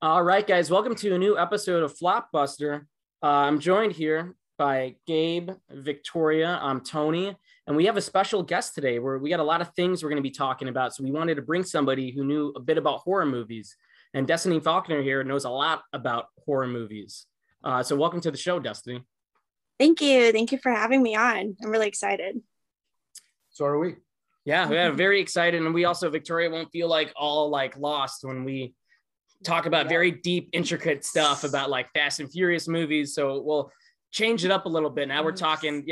All right, guys, welcome to a new episode of Flopbuster. I'm joined here by Gabe, Victoria, I'm Tony, and we have a special guest today where we got a lot of things we're going to be talking about. So we wanted to bring somebody who knew a bit about horror movies. And Destiny Faulkner here knows a lot about horror movies. So welcome to the show, Destiny. Thank you. Thank you for having me on. I'm really excited. So are we. Yeah, we're very excited. And we also, Victoria won't feel like all like lost when we talk about very deep, intricate stuff about like Fast and Furious movies. So we'll change it up a little bit. Now we're talking,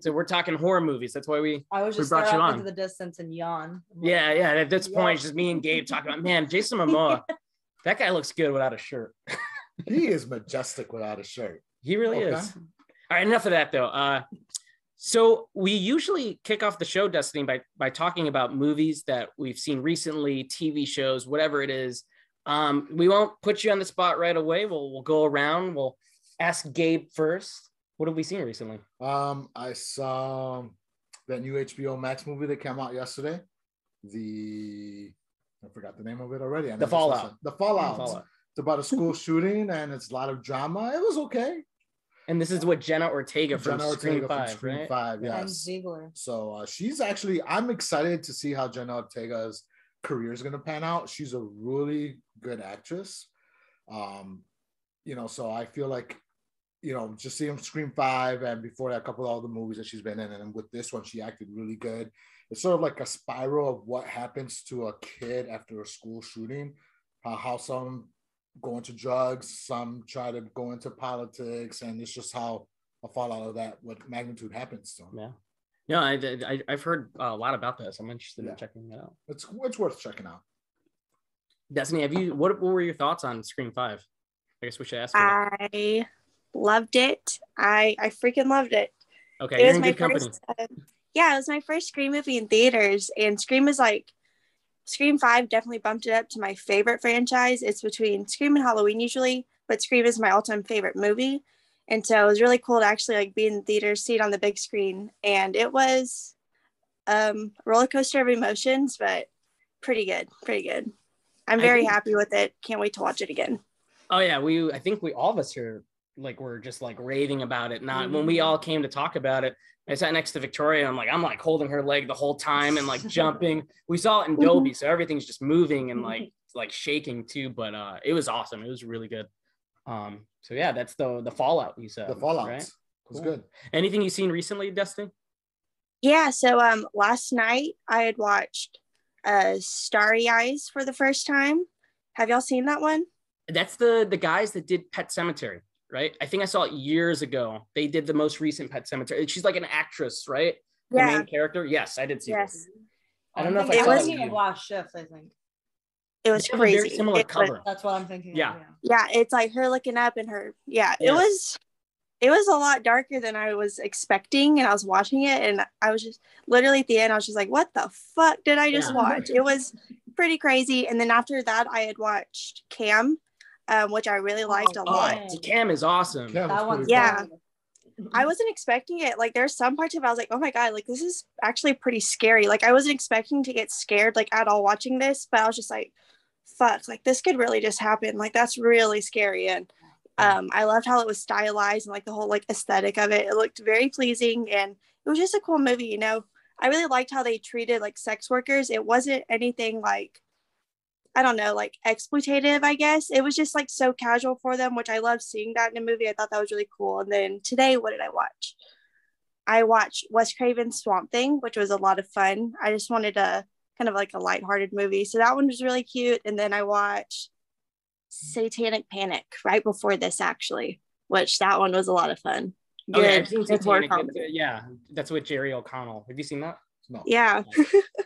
so we're talking horror movies. That's why we brought you on. Into the distance and yawn. Yeah. At this point, it's just me and Gabe talking about, man, Jason Momoa, that guy looks good without a shirt. He is majestic without a shirt. He really is. All right, enough of that though. So we usually kick off the show, Destiny, by talking about movies that we've seen recently, TV shows, whatever it is. We won't put you on the spot right away. We'll go around. We'll ask Gabe first. What have we seen recently? I saw that new HBO Max movie that came out yesterday. I forgot the name of it already. The Fallout. The Fallout. It's about a school shooting and it's a lot of drama. It was okay. And this is what Jenna Ortega from Scream 5, right? Yes. And Ziegler. So she's actually, I'm excited to see how Jenna Ortega's career is going to pan out. She's a really good actress. So I feel like, just seeing Scream 5 and before that, a couple of all the movies that she's been in. And with this one, she acted really good. It's sort of like a spiral of what happens to a kid after a school shooting, how some go into drugs, some try to go into politics, and it's just how a fallout of that, what magnitude happens to them. Yeah. No, I've heard a lot about this. I'm interested in checking that out. It's worth checking out. Destiny, what were your thoughts on Scream 5? I guess we should ask you that. I loved it. I freaking loved it. Okay, you're in good company. It was my first Scream movie in theaters, and Scream 5 definitely bumped it up to my favorite franchise. It's between Scream and Halloween usually, but Scream is my all-time favorite movie. And so it was really cool to actually be in theaters, see it on the big screen. And it was a roller coaster of emotions, but pretty good. I'm very happy with it. Can't wait to watch it again. Oh yeah, I think all of us here were just raving about it. When we all came to talk about it, I sat next to Victoria. I'm holding her leg the whole time and jumping. We saw it in Dolby, so everything's just moving and shaking too. But it was awesome. It was really good. So yeah, that's the Fallout you said. The Fallout, right? It was good. Anything you've seen recently, Destiny? Yeah. So last night I had watched Starry Eyes for the first time. Have y'all seen that one? That's the guys that did Pet Sematary. Right? I think I saw it years ago. They did the most recent Pet Sematary. She's like an actress, right? The main character. Yes, I did see this. I don't know if I saw it. It was Shift, I think. It was crazy. Very similar cover. That's what I'm thinking. Yeah. Yeah, it's like her looking up and her. Yeah, it was a lot darker than I was expecting, and I was watching it, and I was just literally at the end, I was just like, "What the fuck did I just watch?" It was pretty crazy. And then after that, I had watched Cam. Which I really liked a lot. Cam is awesome. That one's I wasn't expecting it. There's some parts of it I was like, oh my God, this is actually pretty scary. I wasn't expecting to get scared at all watching this, but I was just like, fuck, this could really just happen. That's really scary. And I loved how it was stylized and the whole aesthetic of it. It looked very pleasing and it was just a cool movie, I really liked how they treated sex workers. It wasn't anything I don't know, exploitative, I guess. It was just so casual for them, which I love seeing that in a movie. I thought that was really cool. And then today, what did I watch? I watched Wes Craven's Swamp Thing, which was a lot of fun. I just wanted a kind of a lighthearted movie. So that one was really cute. And then I watched Satanic Panic right before this, actually, which that one was a lot of fun. Okay, I've seen Satanic. Yeah, that's with Jerry O'Connell. Have you seen that? No. Yeah.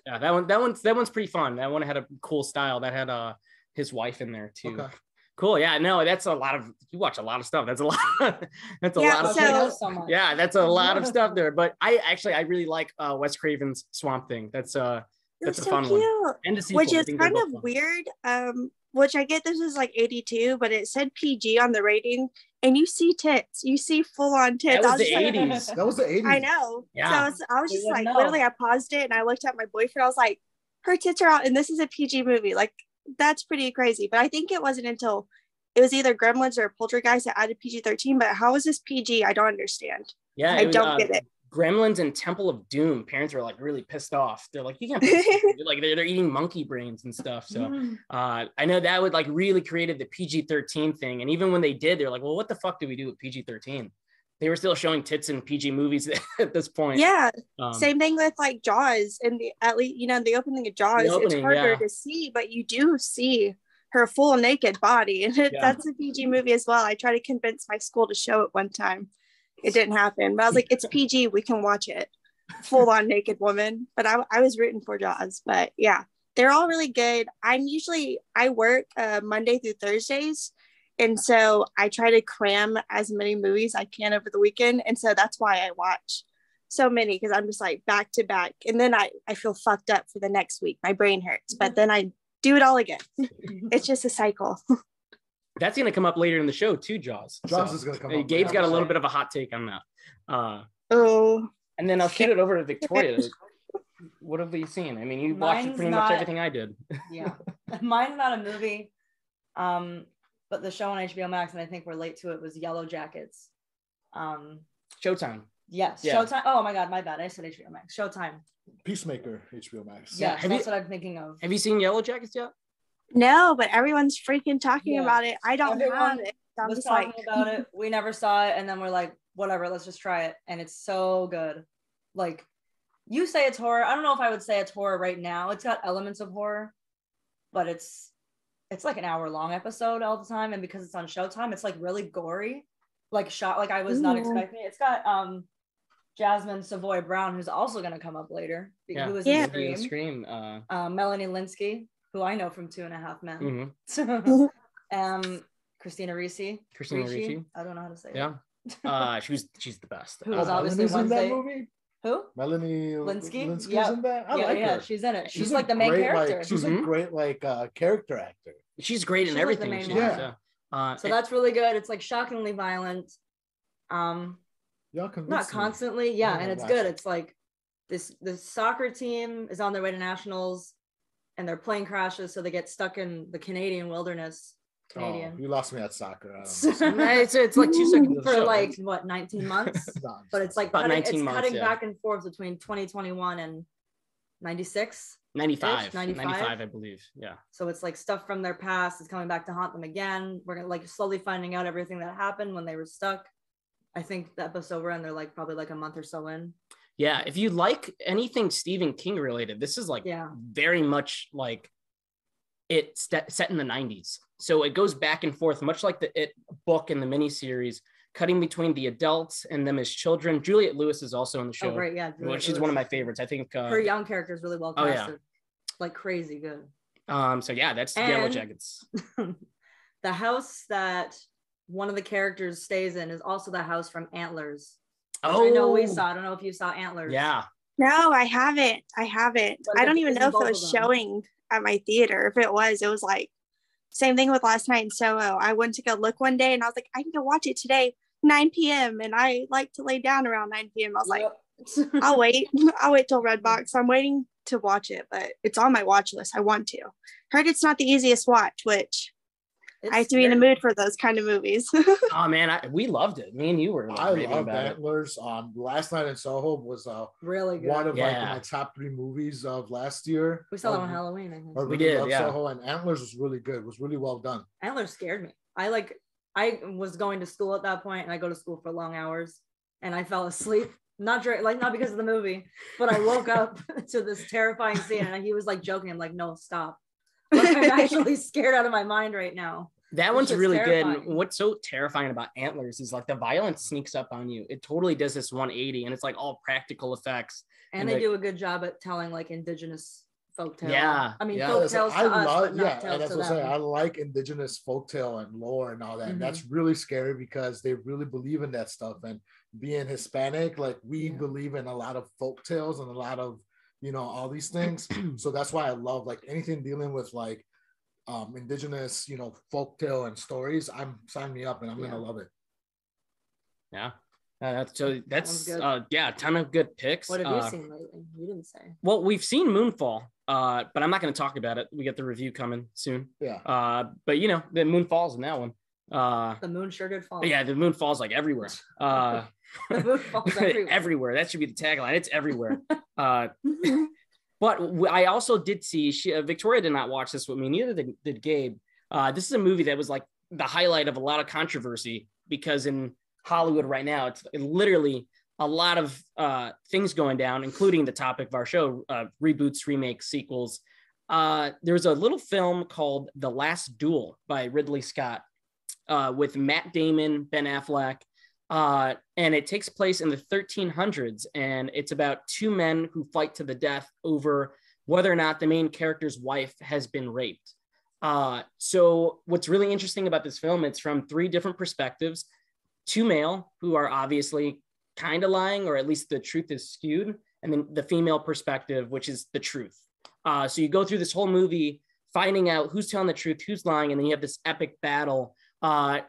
Yeah, that one's pretty fun. That one had a cool style. That had his wife in there too. Okay. Cool. Yeah, no, that's a lot of, you watch a lot of stuff. That's a lot. That's a lot of stuff. Yeah, that's a lot of stuff there. But I really like Wes Craven's Swamp Thing. That's a fun cute one. And the sequel, which is kind of weird. Which I get this is 82, but it said PG on the rating, and you see tits. You see full on tits. That was the 80s. That was the 80s. I know. Yeah. So I was just literally, I paused it and I looked at my boyfriend. I was like, her tits are out, and this is a PG movie. that's pretty crazy. But I think it wasn't until it was either Gremlins or Poltergeist that added PG-13. But how is this PG? I don't understand. Yeah, I don't get it. Gremlins and Temple of Doom. Parents were like really pissed off. They're like, you can't put this like they're eating monkey brains and stuff. So I know that would like really created the PG-13 thing. And even when they did, they're like, well, what the fuck do we do with PG-13? They were still showing tits in PG movies at this point. Yeah. Same thing with like Jaws, and at least the opening of Jaws, it's harder to see, but you do see her full naked body, and that's a PG movie as well. I tried to convince my school to show it one time. It didn't happen, but I was like, it's PG, we can watch it. Full on naked woman. But I was rooting for Jaws. But yeah, they're all really good. I work Monday through Thursdays. And so I try to cram as many movies I can over the weekend. And so that's why I watch so many, because I'm just like back to back. And then I feel fucked up for the next week. My brain hurts, but then I do it all again. It's just a cycle. That's going to come up later in the show too, Jaws. Jaws is going to come up. Gabe's got a little bit of a hot take on that. And then I'll shoot it over to Victoria. What have we seen? I mean, you watched pretty much everything I did. Yeah. Mine's not a movie. But the show on HBO Max, and I think we're late to it, was Yellowjackets. Showtime. Yes. Yeah. Showtime. Oh my God, my bad. I said HBO Max. Showtime. Peacemaker, HBO Max. Yeah, that's what I'm thinking of. Have you seen Yellowjackets yet? No, but everyone's freaking talking about it. I don't have it. I was talking about it. We never saw it, and then we're like, whatever, let's just try it. And it's so good. Like, you say it's horror. I don't know if I would say it's horror right now. It's got elements of horror, but it's like an hour-long episode all the time, and because it's on Showtime, it's like really gory, like shot like I was not expecting. It's got Jasmine Savoy Brown, who's also going to come up later. Who was in Scream. Melanie Linsky, who I know from 2.5 Men. Mm-hmm. Christina Ricci. I don't know how to say it. She's the best. Who was obviously in that movie? Who? Melanie Linsky. Linsky's in that? I like her. She's in it. She's like the main character. She's a great character actor. She's great in everything. Like so that's really good. It's like shockingly violent. Not constantly, and it's good. It's like this soccer team is on their way to nationals, and their plane crashes, so they get stuck in the Canadian wilderness. You lost me at soccer. It's like 2 seconds for like what 19 months, but it's like cutting back and forth between 2021 and 95, I believe. Yeah. So it's like stuff from their past is coming back to haunt them again. We're gonna like slowly finding out everything that happened when they were stuck. I think the episode we're in, they're like probably like a month or so in. Yeah, if you like anything Stephen King related, this is like very much like it's set in the 90s. So it goes back and forth, much like the It book and the miniseries, cutting between the adults and them as children. Juliette Lewis is also in the show. Oh, great, yeah. She's one of my favorites. I think her young character is really well casted. Like crazy good. So yeah, that's Yellowjackets. The house that one of the characters stays in is also the house from Antlers. I know we saw. I don't know if you saw Antlers. Yeah. No, I haven't. I don't even know if it was showing at my theater. If it was like same thing with Last Night in Soho. I went to go look one day and I was like, I can go watch it today, 9 p.m. And I like to lay down around 9 p.m. I was like, I'll wait till Redbox. I'm waiting to watch it, but it's on my watch list. I want to. Heard it's not the easiest watch, which I have to be in the mood for those kind of movies. Oh man, we loved it. Me and you were. I love Antlers. Last Night in Soho was really good. One of like my top 3 movies of last year. We saw that on Halloween. I think we did. Soho, and Antlers was really good. It was really well done. Antlers scared me. I was going to school at that point, and I go to school for long hours, and I fell asleep. Not because of the movie, but I woke up to this terrifying scene, and he was like joking. I'm like, no, stop. Like, I'm actually scared out of my mind right now. That one's really terrifying. Good. And what's so terrifying about Antlers is like the violence sneaks up on you. It totally does this 180, and it's like all practical effects. And they do a good job at telling like indigenous folktale. Yeah. I mean, folktales to us, but not tales to them. I like indigenous folktale and lore and all that. And that's really scary because they really believe in that stuff. And being Hispanic, like we believe in a lot of folktales and a lot of, all these things. So that's why I love like anything dealing with like indigenous, folktale and stories. Sign me up and I'm gonna love it. Yeah. That's good. yeah, a ton of good picks. What have you seen lately? You didn't say. Well, we've seen Moonfall, but I'm not going to talk about it. We get the review coming soon. Yeah. But you know, the moon falls in that one. The moon sure did fall. Yeah, the moon falls like everywhere. The moon falls everywhere. Everywhere. That should be the tagline. It's everywhere. But I also did see, Victoria did not watch this with me. Neither did Gabe. This is a movie that was like the highlight of a lot of controversy because in Hollywood right now, it's literally a lot of things going down, including the topic of our show, reboots, remakes, sequels. There's a little film called The Last Duel by Ridley Scott with Matt Damon, Ben Affleck. And it takes place in the 1300s, and it's about two men who fight to the death over whether or not the main character's wife has been raped. So what's really interesting about this film, it's from three different perspectives, two male who are obviously kind of lying, or at least the truth is skewed, and then the female perspective, which is the truth. So you go through this whole movie finding out who's telling the truth, who's lying, and then you have this epic battle,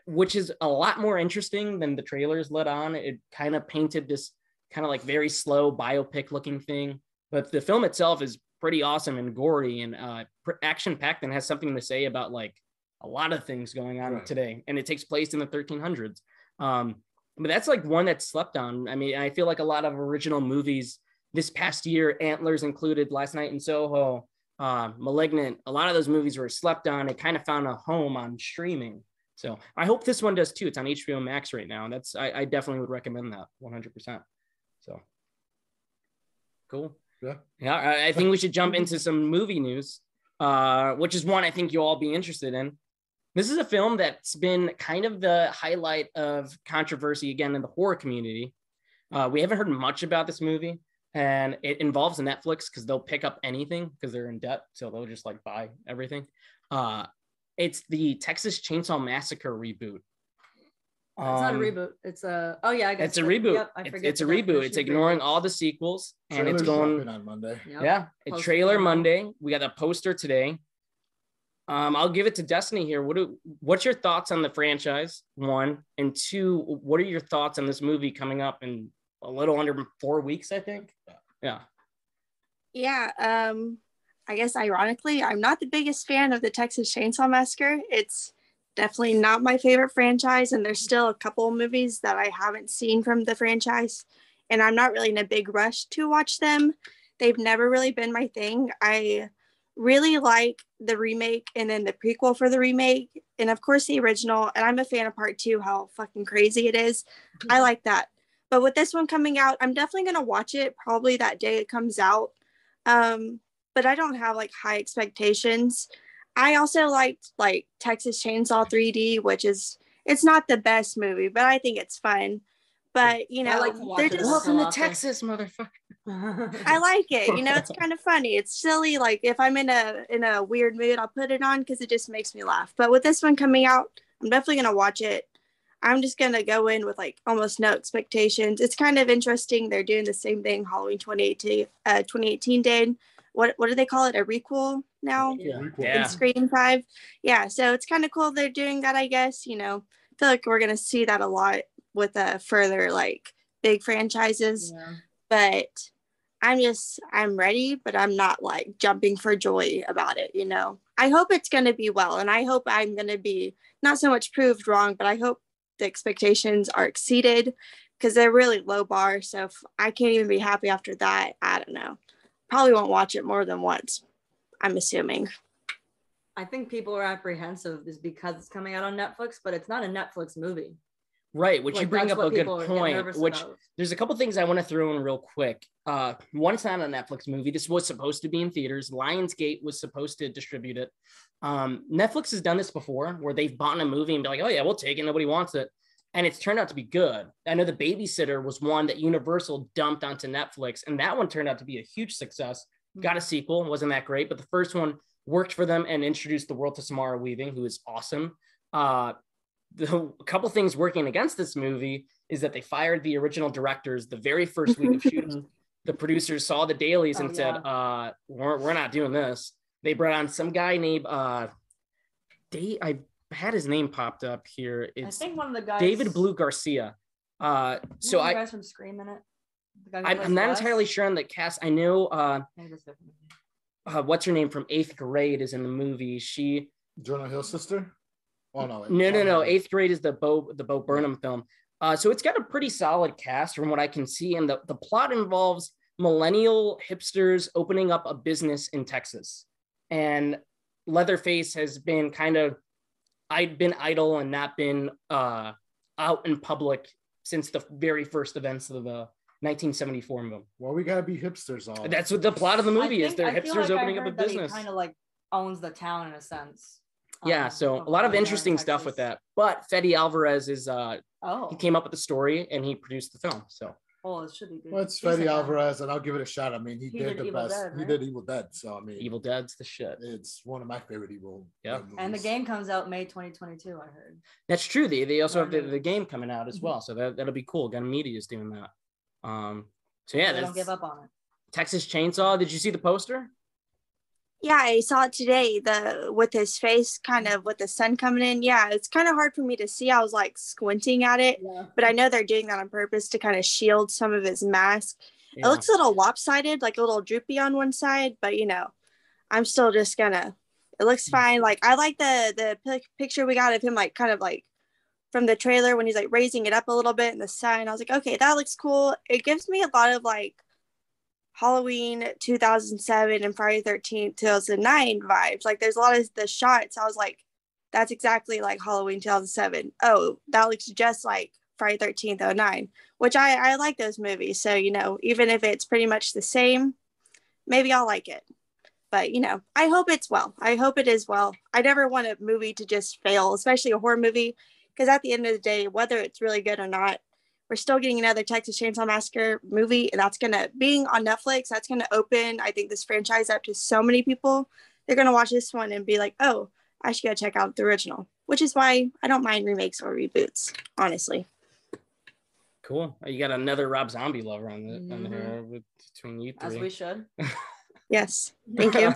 which is a lot more interesting than the trailers let on. It kind of painted this kind of like very slow biopic looking thing, but the film itself is pretty awesome and gory and action packed and has something to say about like a lot of things going on today. And it takes place in the 1300s. But that's like one that's slept on. I mean, I feel like a lot of original movies this past year, Antlers included, Last Night in Soho, Malignant, a lot of those movies were slept on. It kind of found a home on streaming. So I hope this one does too. It's on HBO Max right now. And I definitely would recommend that 100%. So cool. Yeah. I think we should jump into some movie news, which is one I think you'll all be interested in. This is a film that's been kind of the highlight of controversy again in the horror community. We haven't heard much about this movie, and it involves Netflix because they'll pick up anything because they're in debt. So they'll just like buy everything. It's the Texas Chainsaw Massacre reboot. It's not a reboot. It's a I guess it's a reboot. Yep, I forget it's a reboot. It's ignoring all the sequels, and it's going on Monday. Yep. Yeah, a trailer Monday. We got a poster today. I'll give it to Destiny here. What's your thoughts on the franchise? One, and two, what are your thoughts on this movie coming up in a little under 4 weeks? I think. Yeah. I guess ironically, I'm not the biggest fan of the Texas Chainsaw Massacre. It's definitely not my favorite franchise, and there's still a couple of movies that I haven't seen from the franchise, and I'm not really in a big rush to watch them. They've never really been my thing. I really like the remake and then the prequel for the remake, and of course the original, and I'm a fan of part 2, how fucking crazy it is. I like that. But with this one coming out, I'm definitely going to watch it probably that day it comes out. But I don't have like high expectations. I also liked like Texas Chainsaw 3D, which is, it's not the best movie, but I think it's fun. But you know, they're just welcome to Texas, motherfucker. I like it. You know, it's kind of funny. It's silly. Like if I'm in a weird mood, I'll put it on because it just makes me laugh. But with this one coming out, I'm definitely gonna watch it. I'm just gonna go in with like almost no expectations. It's kind of interesting. They're doing the same thing Halloween 2018 did. What do they call it? A requel now? Yeah. In Scream 5. Yeah, so it's kind of cool they're doing that, I guess. You know, I feel like we're gonna see that a lot with further like big franchises. Yeah. But I'm ready, but I'm not like jumping for joy about it, you know. I hope it's gonna be well, and I hope I'm gonna be not so much proved wrong, but I hope the expectations are exceeded because they're really low bar. So if I can't even be happy after that, I don't know. Probably won't watch it more than once, I'm assuming. I think people are apprehensive is because it's coming out on Netflix, but it's not a Netflix movie. Right, which like, you bring up a good point, which there's a couple things I want to throw in real quick. One, it's not a Netflix movie. This was supposed to be in theaters. Lionsgate was supposed to distribute it. Netflix has done this before where they've bought a movie and be like, oh yeah, we'll take it. Nobody wants it. And it's turned out to be good. I know The Babysitter was one that Universal dumped onto Netflix, and that one turned out to be a huge success. Got a sequel, wasn't that great, but the first one worked for them and introduced the world to Samara Weaving, who is awesome. The couple things working against this movie is that they fired the original directors the very first week of shooting. The producers saw the dailies and said, we're not doing this. They brought on some guy named I had his name popped up here. It's I think one of the guys, David Blue Garcia. So the guys from Scream in it. I'm not entirely sure on the cast. I know what's her name from 8th grade is in the movie. She Jonah Hill's sister. Oh no, no. 8th grade is the Bo Burnham film. So it's got a pretty solid cast from what I can see, and the plot involves millennial hipsters opening up a business in Texas, and Leatherface has been I'd been idle and not been out in public since the very first events of the 1974 movie. Well, we gotta be hipsters all. That's what the plot of the movie is. They're hipsters opening up a business. Kind of like owns the town in a sense. Yeah, so a lot of interesting stuff with that. But Fede Alvarez is he came up with the story and he produced the film. So it should be good. Well, it's Fede Alvarez, and I'll give it a shot. I mean, he did the best. Dead, right? He did Evil Dead, so I mean, Evil Dead's the shit. It's one of my favorite Evil. Dead movies. And the game comes out May 2022. I heard. That's true. They also have the game coming out as well, so that'll be cool. Gun Media is doing that. So yeah, they don't give up on it. Texas Chainsaw. Did you see the poster? Yeah, I saw it today. With his face, kind of with the sun coming in. Yeah, it's kind of hard for me to see. I was like squinting at it, but I know they're doing that on purpose to kind of shield some of his mask. Yeah. It looks a little lopsided, like a little droopy on one side, but I'm still just gonna. It looks fine. Like I like the picture we got of him, like kind of like from the trailer when he's like raising it up a little bit in the sun. I was like, okay, that looks cool. It gives me a lot of like Halloween 2007 and Friday 13th 2009 vibes. Like there's a lot of the shots. I was like, that's exactly like Halloween 2007. Oh, that looks just like Friday 13th 09, which I like those movies. So even if it's pretty much the same, maybe I'll like it. But I hope it's well. I hope it is well. I never want a movie to just fail, especially a horror movie, because at the end of the day, whether it's really good or not, we're still getting another Texas Chainsaw Massacre movie, and that's being on Netflix, that's gonna open, I think, this franchise up to so many people. They're gonna watch this one and be like, oh, I should go check out the original, which is why I don't mind remakes or reboots, honestly. Cool. You got another Rob Zombie lover on here between you three. As we should. Yes. Thank you.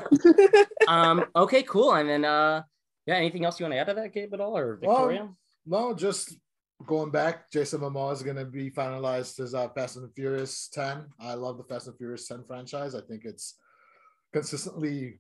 Okay, cool. And then, anything else you want to add to that, Gabe, at all, or Victoria? No, just going back, Jason Momoa is going to be finalized as Fast and Furious 10. I love the Fast and Furious 10 franchise. I think it's consistently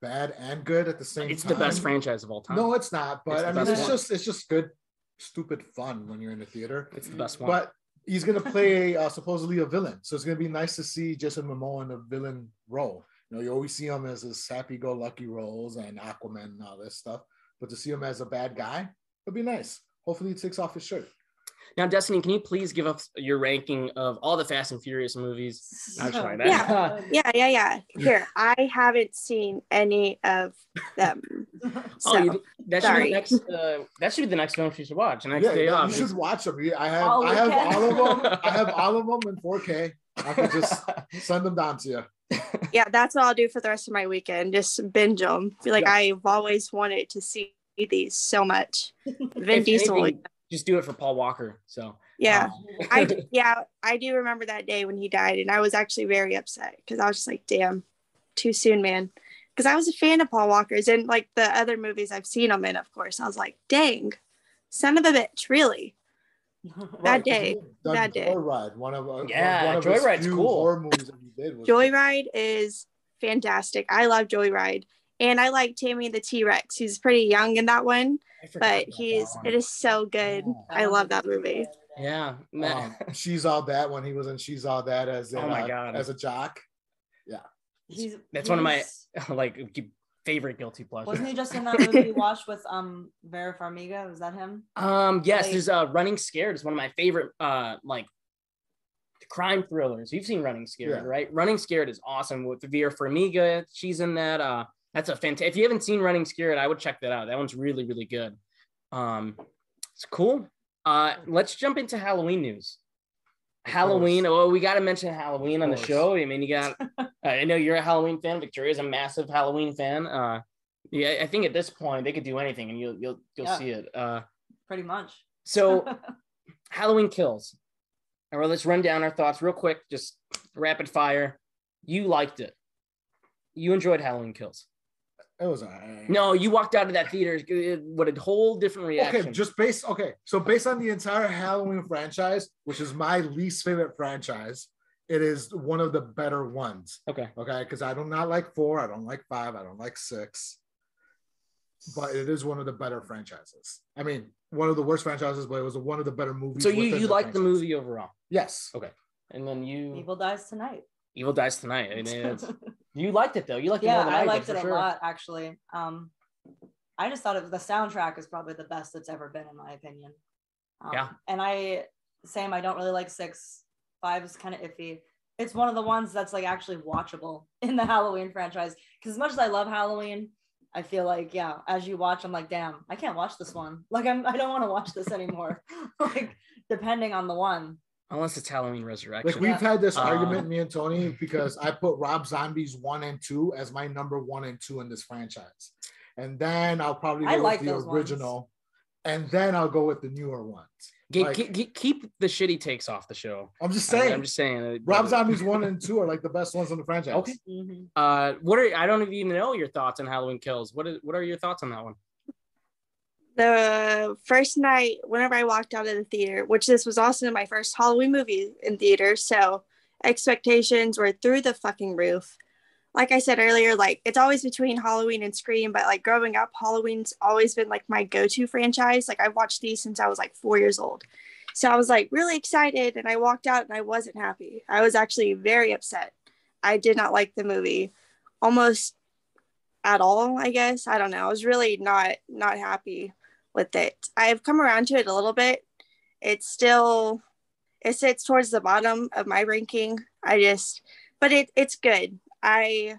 bad and good at the same time. It's the best franchise of all time. No, it's not. But it's just good, stupid fun when you're in the theater. It's the best one. But he's going to play supposedly a villain. So it's going to be nice to see Jason Momoa in a villain role. You always see him as his happy-go-lucky roles and Aquaman and all this stuff. But to see him as a bad guy, it'd be nice. Hopefully he takes off his shirt. Now, Destiny, can you please give us your ranking of all the Fast and Furious movies? Yeah. Here, I haven't seen any of them. So, that should be the next film you should watch. Next day off. You should watch them. I have all of them. I have all of them in 4K. I can just send them down to you. Yeah, that's what I'll do for the rest of my weekend. Just binge them. I feel like I've always wanted to see these so much. Vin Diesel. Just do it for Paul Walker. So yeah, I do remember that day when he died, and I was actually very upset because I was just like, damn, too soon, man. Because I was a fan of Paul Walker's and like the other movies I've seen him in, of course. I was like, dang, son of a bitch, really. That day. Joyride, one of Joyride's his cool. Horror movies that he did. Joyride is fantastic. I love Joyride, and I like Tammy the T-Rex. He's pretty young in that one, but it is so good. I love that movie. Yeah, She's All That when he was in She's All That as a jock. Yeah, that's one of my favorite guilty pleasures. Wasn't he just in that movie we watched with Vera Farmiga? Was that him? Yes, there's Running Scared is one of my favorite crime thrillers. You've seen Running Scared, right? Running Scared is awesome with Vera Farmiga. She's in that. That's a fantastic. If you haven't seen Running Scared, I would check that out. That one's really, really good. It's cool. Let's jump into Halloween news. Halloween. Oh, we got to mention Halloween on the show. I mean, you got. I know you're a Halloween fan. Victoria's a massive Halloween fan. Yeah, I think at this point they could do anything, and you'll see it. Pretty much. So, Halloween Kills. All right, let's run down our thoughts real quick. Just rapid fire. You liked it. You enjoyed Halloween Kills. It was all right. No, you walked out of that theater with a whole different reaction. So based on the entire Halloween franchise, which is my least favorite franchise, it is one of the better ones. Okay, because I do not like 4, I don't like 5, I don't like 6, but it is one of the better franchises. I mean, one of the worst franchises, but it was one of the better movies. So you like the movie overall? Yes. Okay, and then Evil Dies Tonight. Evil Dies Tonight. I mean, you liked it though. You liked it more than I did, liked it for a lot actually. I just thought the soundtrack is probably the best that's ever been in my opinion. And I don't really like 6. 5 is kind of iffy. It's one of the ones that's like actually watchable in the Halloween franchise. Because as much as I love Halloween, I feel like, as you watch, I'm like, damn, I can't watch this one. Like, I don't want to watch this anymore. Like, depending on the one. Unless it's Halloween Resurrection. Like, we've had this argument, me and Tony, because I put Rob Zombie's 1 and 2 as my number 1 and 2 in this franchise. And then I'll probably go with the original. Ones. And then I'll go with the newer ones. Keep the shitty takes off the show. I'm just saying. I'm just saying. Rob Zombie's 1 and 2 are like the best ones in the franchise. Okay. Mm-hmm. I don't even know your thoughts on Halloween Kills. What are your thoughts on that one? The first night, whenever I walked out of the theater, which this was also my first Halloween movie in theaters, so expectations were through the fucking roof. Like I said earlier, like it's always between Halloween and Scream, but like growing up, Halloween's always been like my go-to franchise. Like I've watched these since I was like 4 years old. So I was like really excited and I walked out and I wasn't happy. I was actually very upset. I did not like the movie almost at all, I guess. I don't know. I was really not happy with it. I've come around to it a little bit. It sits towards the bottom of my ranking. But it's good. A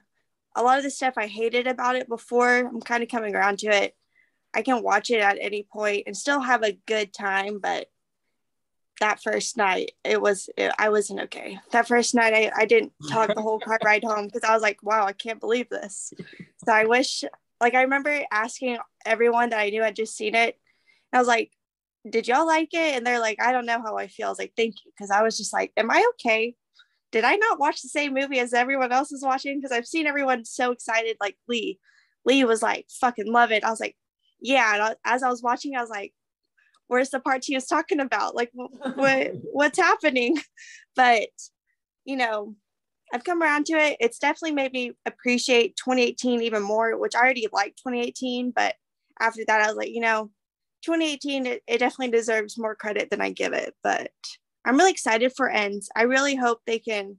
lot of the stuff I hated about it before, I'm kind of coming around to it. I can watch it at any point and still have a good time, but that first night, I wasn't okay. That first night, I didn't talk the whole car ride home because I was like, wow, I can't believe this. So I wish, like, I remember asking everyone that I knew had just seen it. And I was like, did y'all like it? And they're like, I don't know how I feel. I was like, thank you. Because I was just like, am I okay? Did I not watch the same movie as everyone else is watching? Because I've seen everyone so excited. Like Lee was like, fucking love it. I was like, yeah. And as I was watching, I was like, where's the part he was talking about? Like, what's happening? But, I've come around to it. It's definitely made me appreciate 2018 even more, which I already liked 2018. But after that, I was like, 2018, it definitely deserves more credit than I give it. But I'm really excited for Ends. I really hope they can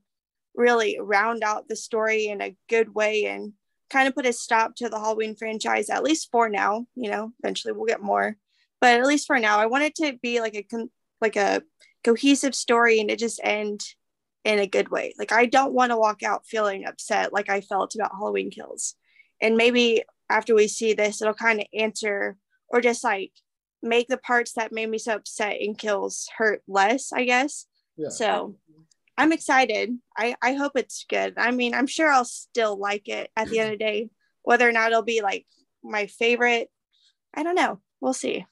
really round out the story in a good way and kind of put a stop to the Halloween franchise, at least for now. Eventually we'll get more. But at least for now, I want it to be like a cohesive story and to just end in a good way. Like, I don't want to walk out feeling upset like I felt about Halloween Kills. And maybe after we see this, it'll kind of answer or just like make the parts that made me so upset in Kills hurt less, I guess. Yeah. So I'm excited. I hope it's good. I mean, I'm sure I'll still like it at the end of the day. Whether or not it'll be like my favorite, I don't know. We'll see.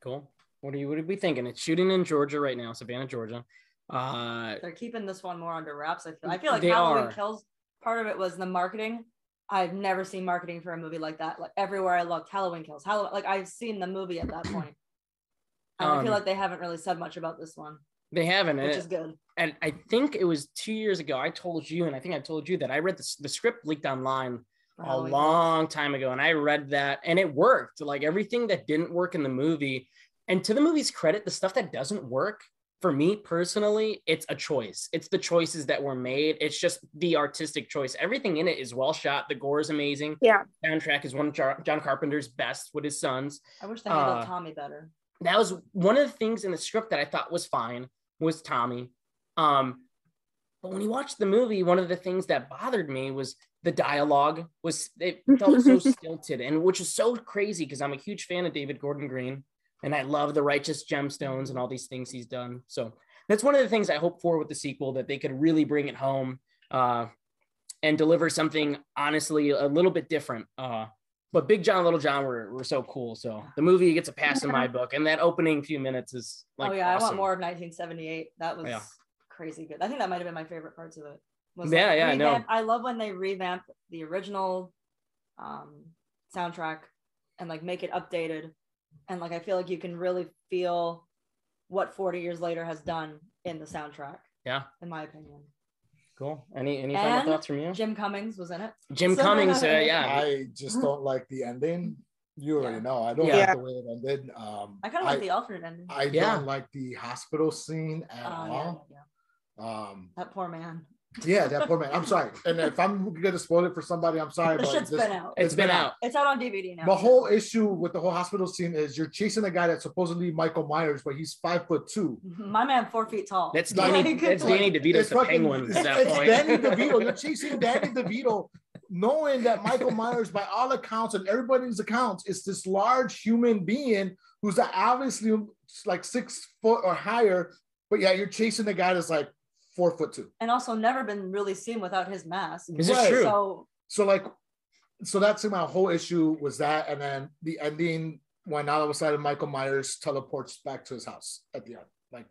Cool. What are we thinking? It's shooting in Georgia right now, Savannah, Georgia. They're keeping this one more under wraps. I feel like Halloween Kills, part of it was the marketing. I've never seen marketing for a movie like that. Like everywhere I looked, Halloween Kills. Like I've seen the movie at that point. And I feel like they haven't really said much about this one. They haven't, which is good. And I think it was 2 years ago. I told you, and I think I told you that I read the script leaked online a long time ago, and I read that, and it worked. Like everything that didn't work in the movie, and to the movie's credit, the stuff that doesn't work, for me personally, it's a choice. It's the choices that were made. It's just the artistic choice. Everything in it is well shot. The gore is amazing. Yeah. Soundtrack is one of John Carpenter's best with his sons. I wish they handled Tommy better. That was one of the things in the script that I thought was fine, was Tommy. But when you watch the movie, one of the things that bothered me was the dialogue. It felt so stilted, and which is so crazy because I'm a huge fan of David Gordon Green. And I love the Righteous Gemstones and all these things he's done. So that's one of the things I hope for with the sequel, that they could really bring it home and deliver something, honestly, a little bit different. But Big John, Little John were so cool. So the movie gets a pass in my book. And that opening few minutes is like, awesome. I want more of 1978. That was crazy good. I think that might have been my favorite parts of it. I know. I love when they revamp the original soundtrack and like make it updated, and like I feel like you can really feel what 40 years later has done in the soundtrack. Yeah, in my opinion. Cool. Any final thoughts from you? Jim Cummings was in it. Jim Cummings, yeah. I just don't like the ending. You already know. I don't Yeah. like the way it ended. I kind of like the alternate ending. I don't like the hospital scene at all. Yeah. That poor man. Yeah, that poor man. I'm sorry. And if I'm gonna spoil it for somebody, I'm sorry. The but shit's been out. It's been out. It's out on DVD now. The whole issue with the whole hospital scene is you're chasing a guy that's supposedly Michael Myers, but he's 5'2". My man, 4 feet tall. That's Danny. That's Danny DeVito's the Penguin at that point. It's Danny DeVito. You're chasing Danny DeVito, knowing that Michael Myers, by all accounts and everybody's accounts, is this large human being who's obviously like 6 foot or higher. But yeah, you're chasing a guy that's like 4'2", and also never been really seen without his mask. Is it true? So that's my whole issue was that, and then the ending when all of a sudden Michael Myers teleports back to his house at the end. Like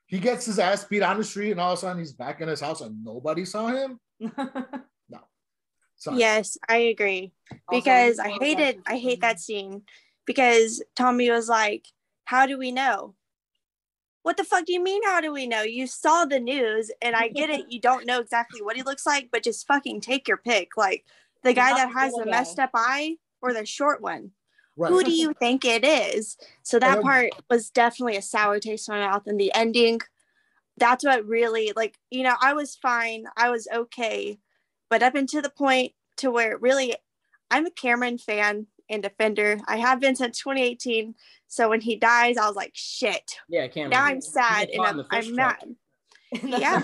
he gets his ass beat on the street, and all of a sudden he's back in his house, and nobody saw him. No. Sorry. Yes, I agree. Because I hate that scene because Tommy was like, "How do we know?" What the fuck do you mean, how do we know? You saw the news, and I get it. You don't know exactly what he looks like, but just fucking take your pick. Like, the guy that has the messed up eye or the short one. Right. Who do you think it is? So that part was definitely a sour taste in my mouth. And the ending, that's what really, like, you know, I was fine. I was okay. But up until the point to where really, I'm a Cameron fan and defender. I have been since 2018. So when he dies, I was like, shit. Yeah, Cameron. Now I'm sad and I'm mad. Yeah.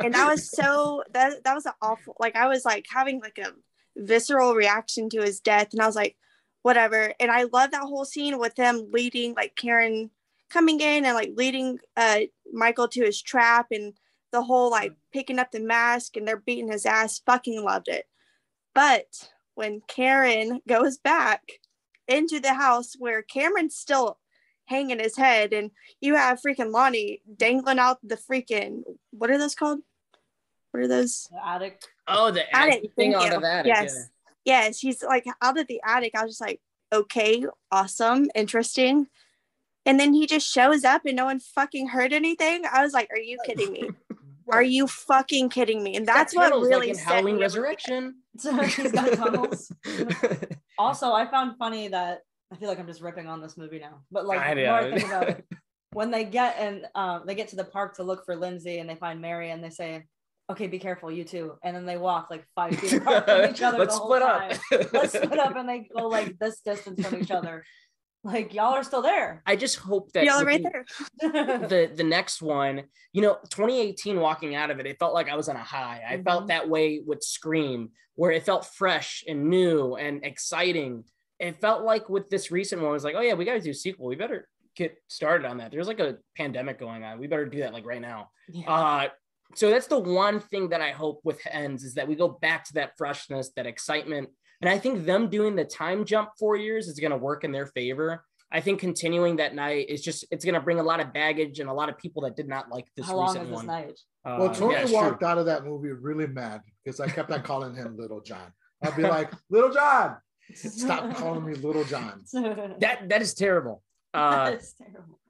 And that was so, that was an awful, like I was like having like a visceral reaction to his death. And I was like, whatever. And I love that whole scene with them leading, like Karen coming in and like leading Michael to his trap and the whole like picking up the mask and they're beating his ass. Fucking loved it. But when Karen goes back into the house where Cameron's still hanging his head and you have freaking Lonnie dangling out the freaking, what are those called? What are those? The attic. Oh, the attic thing out of that. Yes. Yeah. Yes. He's like out of the attic. I was just like, okay, awesome, interesting. And then he just shows up and no one fucking heard anything. I was like, are you kidding me? Are you fucking kidding me? And that's what really like Halloween Resurrection. He's got tunnels. Also, I found funny that I feel like I'm just ripping on this movie now, but like the more I think about it, when they get to the park to look for Lindsay and they find Mary and they say, "Okay, be careful, you too," and then they walk like 5 feet apart from each other. Let's split up. Let's split up, and they go like this distance from each other. Like y'all are still there. I just hope that y'all are right there. the next one, you know, 2018 walking out of it, it felt like I was on a high. I felt that way with Scream, where it felt fresh and new and exciting. It felt like with this recent one, it was like, oh yeah, we got to do a sequel. We better get started on that. There's like a pandemic going on. We better do that like right now. Yeah. So that's the one thing that I hope with Ends is that we go back to that freshness, that excitement. And I think them doing the time jump 4 years is going to work in their favor. I think continuing that night is just, it's going to bring a lot of baggage and a lot of people that did not like this recent one. Night? Well, Tony walked out of that movie really mad because I kept on calling him Little John. I'd be like, Little John, stop calling me Little John. That is terrible. That is terrible.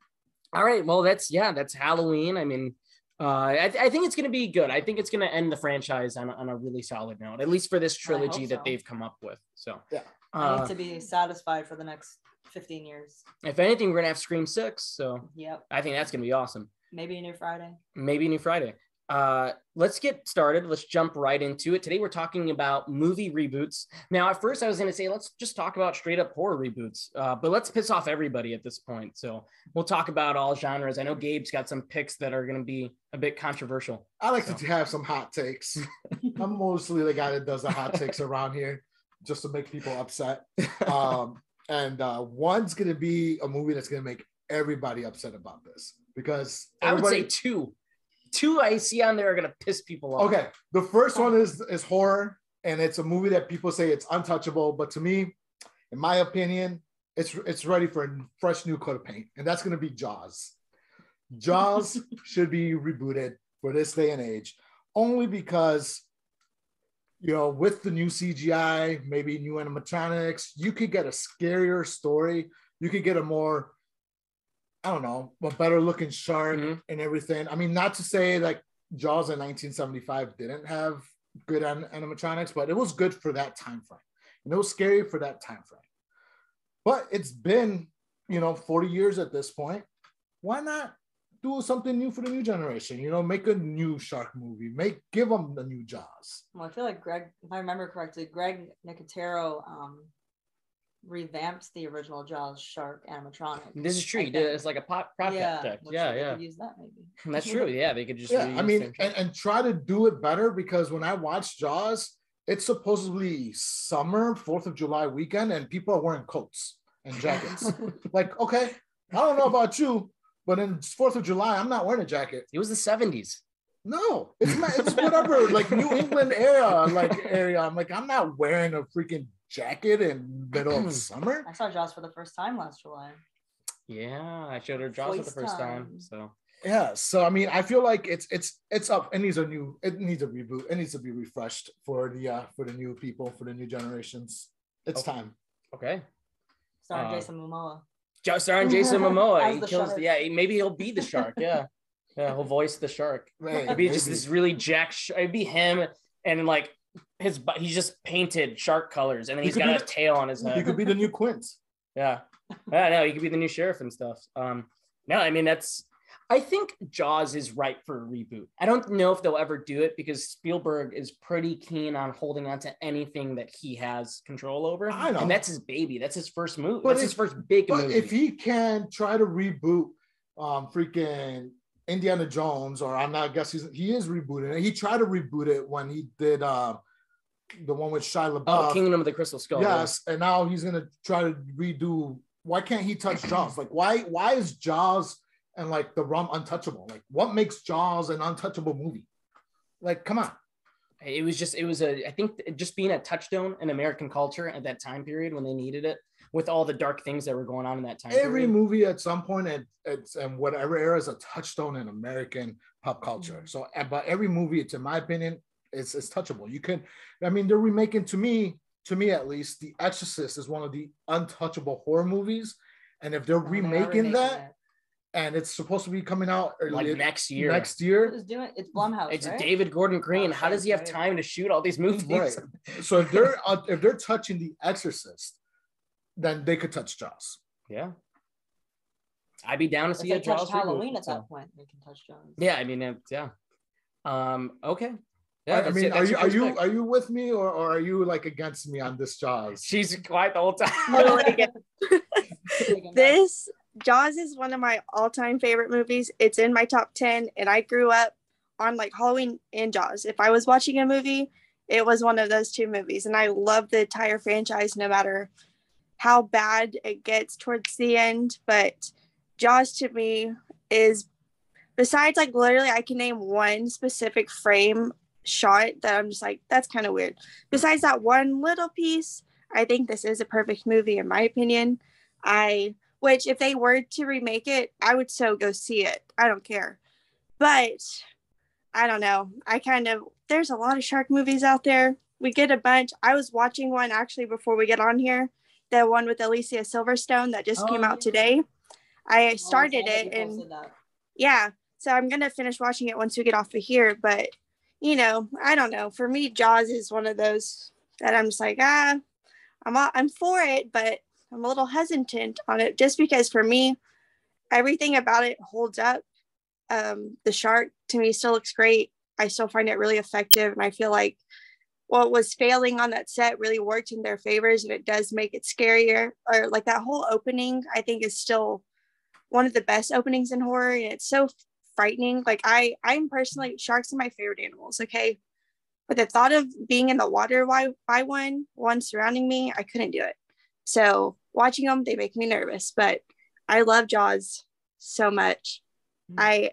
All right. Well, that's Halloween. I mean, I think it's going to be good. I think it's going to end the franchise on a really solid note, at least for this trilogy that they've come up with. So yeah, I need to be satisfied for the next 15 years. If anything, we're going to have Scream 6. So yep, I think that's going to be awesome. Maybe a new Friday. Let's get started. Let's jump right into it. Today we're talking about movie reboots. Now, at first I was going to say, let's just talk about straight up horror reboots, but let's piss off everybody at this point. So we'll talk about all genres. I know Gabe's got some picks that are going to be a bit controversial. I like to have some hot takes. I'm mostly the guy that does the hot takes around here just to make people upset. And one's going to be a movie that's going to make everybody upset about this because I would say two I see on there are going to piss people off. Okay. The first one is horror, and it's a movie that people say it's untouchable. But to me, in my opinion, it's ready for a fresh new coat of paint. And that's going to be Jaws. Jaws should be rebooted for this day and age, only because you know, with the new CGI, maybe new animatronics, you could get a scarier story. You could get a more, I don't know, a better looking shark and everything. I mean, not to say like Jaws in 1975 didn't have good animatronics, but it was good for that time frame. And it was scary for that time frame. But it's been, you know, 40 years at this point. Why not do something new for the new generation? You know, make a new shark movie. Give them the new Jaws. Well, I feel like Greg, if I remember correctly, Greg Nicotero revamped the original Jaws shark animatronic. This is true. He did it as like a project. Yeah. They could use that maybe. That's true. Yeah, they could just. I mean, and try to do it better, because when I watch Jaws, it's supposedly summer, 4th of July weekend, and people are wearing coats and jackets. Like, okay, I don't know about you, but in 4th of July, I'm not wearing a jacket. It was the 70s. No, it's whatever, like New England area. I'm like, I'm not wearing a freaking jacket in middle of summer. I saw Jaws for the first time last July. Yeah, I showed her Jaws for the first time. So yeah, so I mean, I feel like it's up. It needs a reboot. It needs to be refreshed for the new people, for the new generations. It's time. Okay. Starring Jason Momoa. Starring Jason Momoa. He kills. Shark. Maybe he'll be the shark. Yeah. Yeah, he'll voice the shark. Right, it'd be just this really it'd be him, and like he's just painted shark colors, and then he's got a tail on his head. He could be the new Quint. Yeah. No, he could be the new sheriff and stuff. No, I mean, I think Jaws is ripe for a reboot. I don't know if they'll ever do it, because Spielberg is pretty keen on holding on to anything that he has control over. I know. And that's his baby. That's his first movie. That's his first big movie. If he can try to reboot freaking Indiana Jones, or I guess he is rebooting it. He tried to reboot it when he did the one with Shia LaBeouf. Kingdom of the Crystal Skull. Yes, and now he's gonna try to redo. Why can't he touch Jaws? Like, why is Jaws and like The Rum untouchable? Like, what makes Jaws an untouchable movie? Like, come on. I think just being a touchstone in American culture at that time period when they needed it, with all the dark things that were going on in that time Every period. movie at some point and whatever era is a touchstone in American pop culture. So, but every movie, in my opinion, is touchable. You can, I mean, they're remaking, to me at least, The Exorcist is one of the untouchable horror movies. And if they're remaking that, and it's supposed to be coming out like next year. Who's doing it? It's Blumhouse. It's right? David Gordon Green. How does he have time to shoot all these movies? Right. So if they're touching The Exorcist, then they could touch Jaws. Yeah. I'd be down to see a Jaws Halloween reboot, at that point. They can touch Jaws. Yeah, I mean, yeah. Okay. Yeah, I mean, are you with me, or are you like against me on this Jaws? She's quiet the whole time. This Jaws is one of my all-time favorite movies. It's in my top 10, and I grew up on like Halloween and Jaws. If I was watching a movie, it was one of those two movies, and I love the entire franchise, no matter how bad it gets towards the end. But Jaws to me is, besides like literally I can name one specific frame shot that I'm just like, that's kind of weird. Besides that one little piece, I think this is a perfect movie in my opinion. Which if they were to remake it, I would so go see it. I don't care. But I don't know. There's a lot of shark movies out there. We get a bunch. I was watching one actually before we get on here. The one with Alicia Silverstone that just came out today. I started it, and yeah, so I'm gonna finish watching it once we get off of here. But you know, I don't know. For me, Jaws is one of those that I'm just like, I'm for it, but I'm a little hesitant on it, just because for me, everything about it holds up. The shark to me still looks great. I still find it really effective, and I feel like what was failing on that set really worked in their favors, and it does make it scarier. Or like that whole opening, I think is still one of the best openings in horror, and it's so frightening. Like I'm personally, sharks are my favorite animals, okay? But the thought of being in the water by one surrounding me, I couldn't do it. So watching them, they make me nervous, but I love Jaws so much. I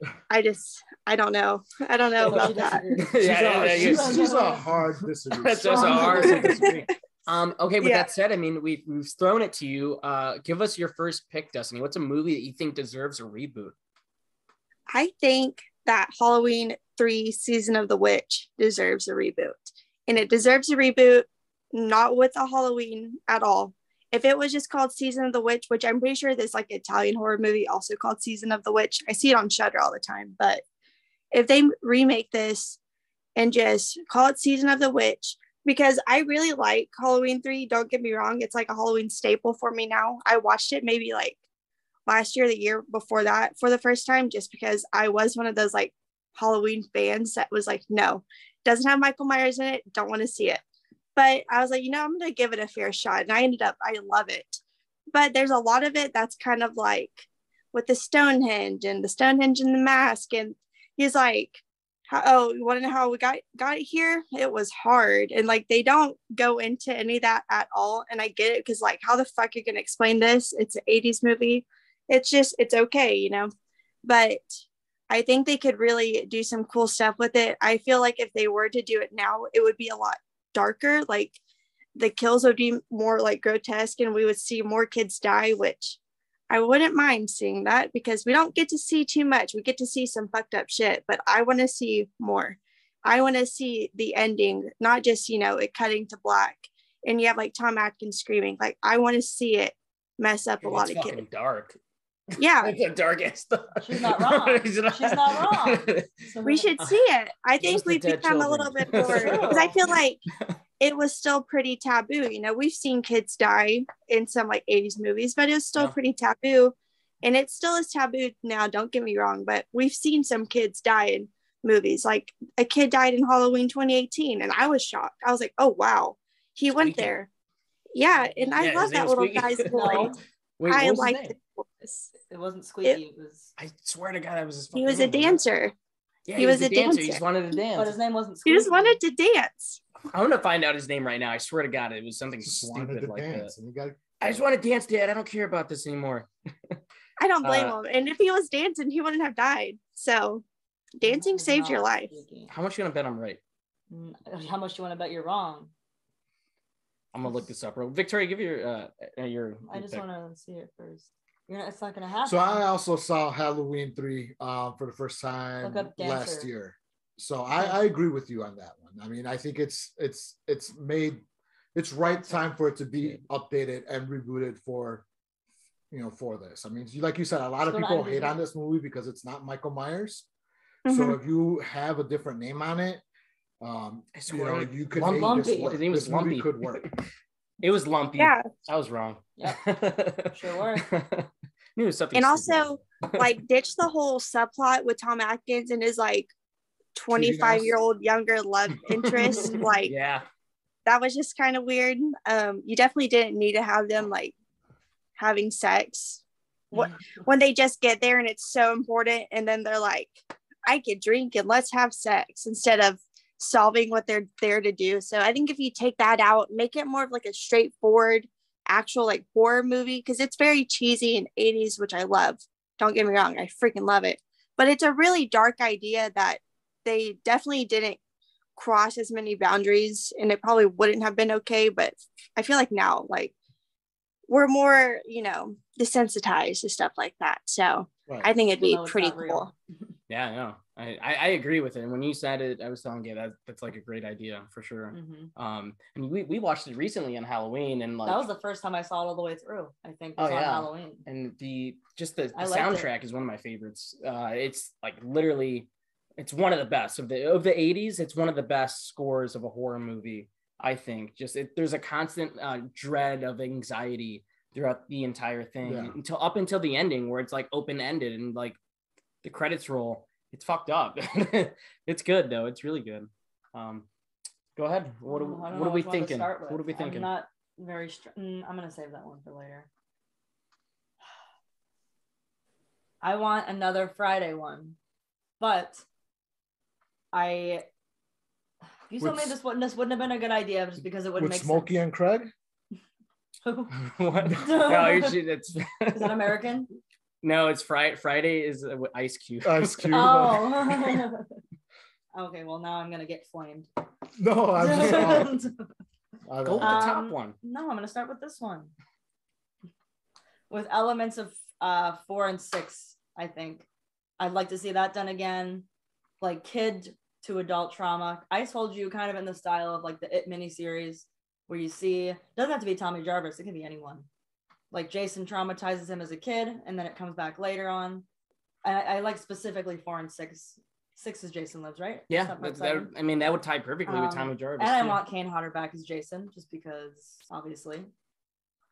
don't know. I don't know about that. She's a hard disagree. That's just a hard disagree. Okay, with that said, I mean, we've thrown it to you. Give us your first pick, Destiny. What's a movie that you think deserves a reboot? I think that Halloween 3 Season of the Witch deserves a reboot. and it deserves a reboot, not with a Halloween at all. If it was just called Season of the Witch, which I'm pretty sure there's like an Italian horror movie also called Season of the Witch. I see it on Shudder all the time. But if they remake this and just call it Season of the Witch, because I really like Halloween 3. Don't get me wrong. It's like a Halloween staple for me now. I watched it maybe like last year, the year before that for the first time, just because I was one of those like Halloween fans that was like, no, doesn't have Michael Myers in it. Don't want to see it. But I was like, I'm going to give it a fair shot. And I love it. But there's a lot of it that's kind of like with the Stonehenge and the mask. And he's like, you want to know how we got it here? It was hard. And like, they don't go into any of that at all. And I get it because like, how the fuck are you going to explain this? It's an 80s movie. It's okay, But I think they could really do some cool stuff with it. I feel like if they were to do it now, it would be a lot darker. Like the kills would be more like grotesque and we would see more kids die, which I wouldn't mind seeing that because we don't get to see too much. We get to see some fucked up shit, but I want to see more. I want to see the ending, not just, it cutting to black and you have like Tom Atkins screaming. Like I want to see it mess up a lot of kids. Dark. Yeah. It's the darkest. She's not wrong. She's not wrong. We should see it. I think we've become a little bit more, because I feel like it was still pretty taboo. We've seen kids die in some like 80s movies, but it was still pretty taboo. And it still is taboo now, don't get me wrong, but we've seen some kids die in movies. Like a kid died in Halloween 2018 and I was shocked. I was like, oh wow, he went there. Yeah, and I love that little guy's voice. Wait, I liked it. It wasn't Squeaky. It was. I swear to God, that was his. He was a dancer. Yeah, he was a dancer. He just wanted to dance. But his name wasn't Squeaky. He just wanted to dance. I'm gonna find out his name right now. I swear to God, it was something stupid like that. I just want to dance, Dad. I don't care about this anymore. I don't blame him. And if he was dancing, he wouldn't have died. So, dancing saved your life. How much you gonna bet I'm right? How much do you want to bet you're wrong? I'm gonna look this up, bro. Victoria, give your. I just want to see it first. It's not gonna happen. So I also saw Halloween 3 for the first time last year. So I agree with you on that one. I mean, I think it's right time for it to be updated and rebooted for this. I mean, like you said, a lot of people hate on this movie because it's not Michael Myers. Mm-hmm. So if you have a different name on it, you could make this work. His name was Lumpy. Could work. It was Lumpy. Yeah, I was wrong. Yeah, sure were. Knew something. And also, like, ditch the whole subplot with Tom Atkins and his like 25-year-old younger love interest. Like, yeah, that was just kind of weird. You definitely didn't need to have them like having sex. When they just get there and it's so important, and then they're like, "I could drink and let's have sex," instead of solving what they're there to do. So I think if you take that out, make it more of like a straightforward actual like horror movie, because it's very cheesy in 80s, which I love. Don't get me wrong, I freaking love it. But it's a really dark idea that they definitely didn't cross as many boundaries, and it probably wouldn't have been okay. But I feel like now, like, we're more, desensitized to stuff like that. So right. I think it'd be pretty cool. Yeah, no, I agree with it. And when you said it, I was telling you that's like a great idea for sure. Mm-hmm. And we watched it recently on Halloween, and like that was the first time I saw it all the way through. I think on Halloween. And the soundtrack is one of my favorites. It's like literally, it's one of the best of the 80s. It's one of the best scores of a horror movie. I think there's a constant dread of anxiety throughout the entire thing until the ending, where it's like open-ended and like the credits roll. It's fucked up. It's good though. It's really good. Go ahead. What are we thinking? What are we thinking? I'm not very. I'm gonna save that one for later. I want another Friday one, but you told me this wouldn't have been a good idea just because it wouldn't make Smokey sense. And Craig. What? No, is that American? No, it's Friday is Ice Cube. Ice Cube. Oh. Okay, well now I'm gonna get flamed. No, I'm just go with the top one. No, I'm gonna start with this one. With elements of 4 and 6, I think. I'd like to see that done again. Like kid to adult trauma. I told you kind of in the style of like the It miniseries where you see, it doesn't have to be Tommy Jarvis, it can be anyone. Like Jason traumatizes him as a kid and then it comes back later on. I like specifically 4 and 6. 6 is Jason Lives, right? Yeah, that would tie perfectly with Tommy Jarvis. And I want Kane Hodder back as Jason, just because, obviously.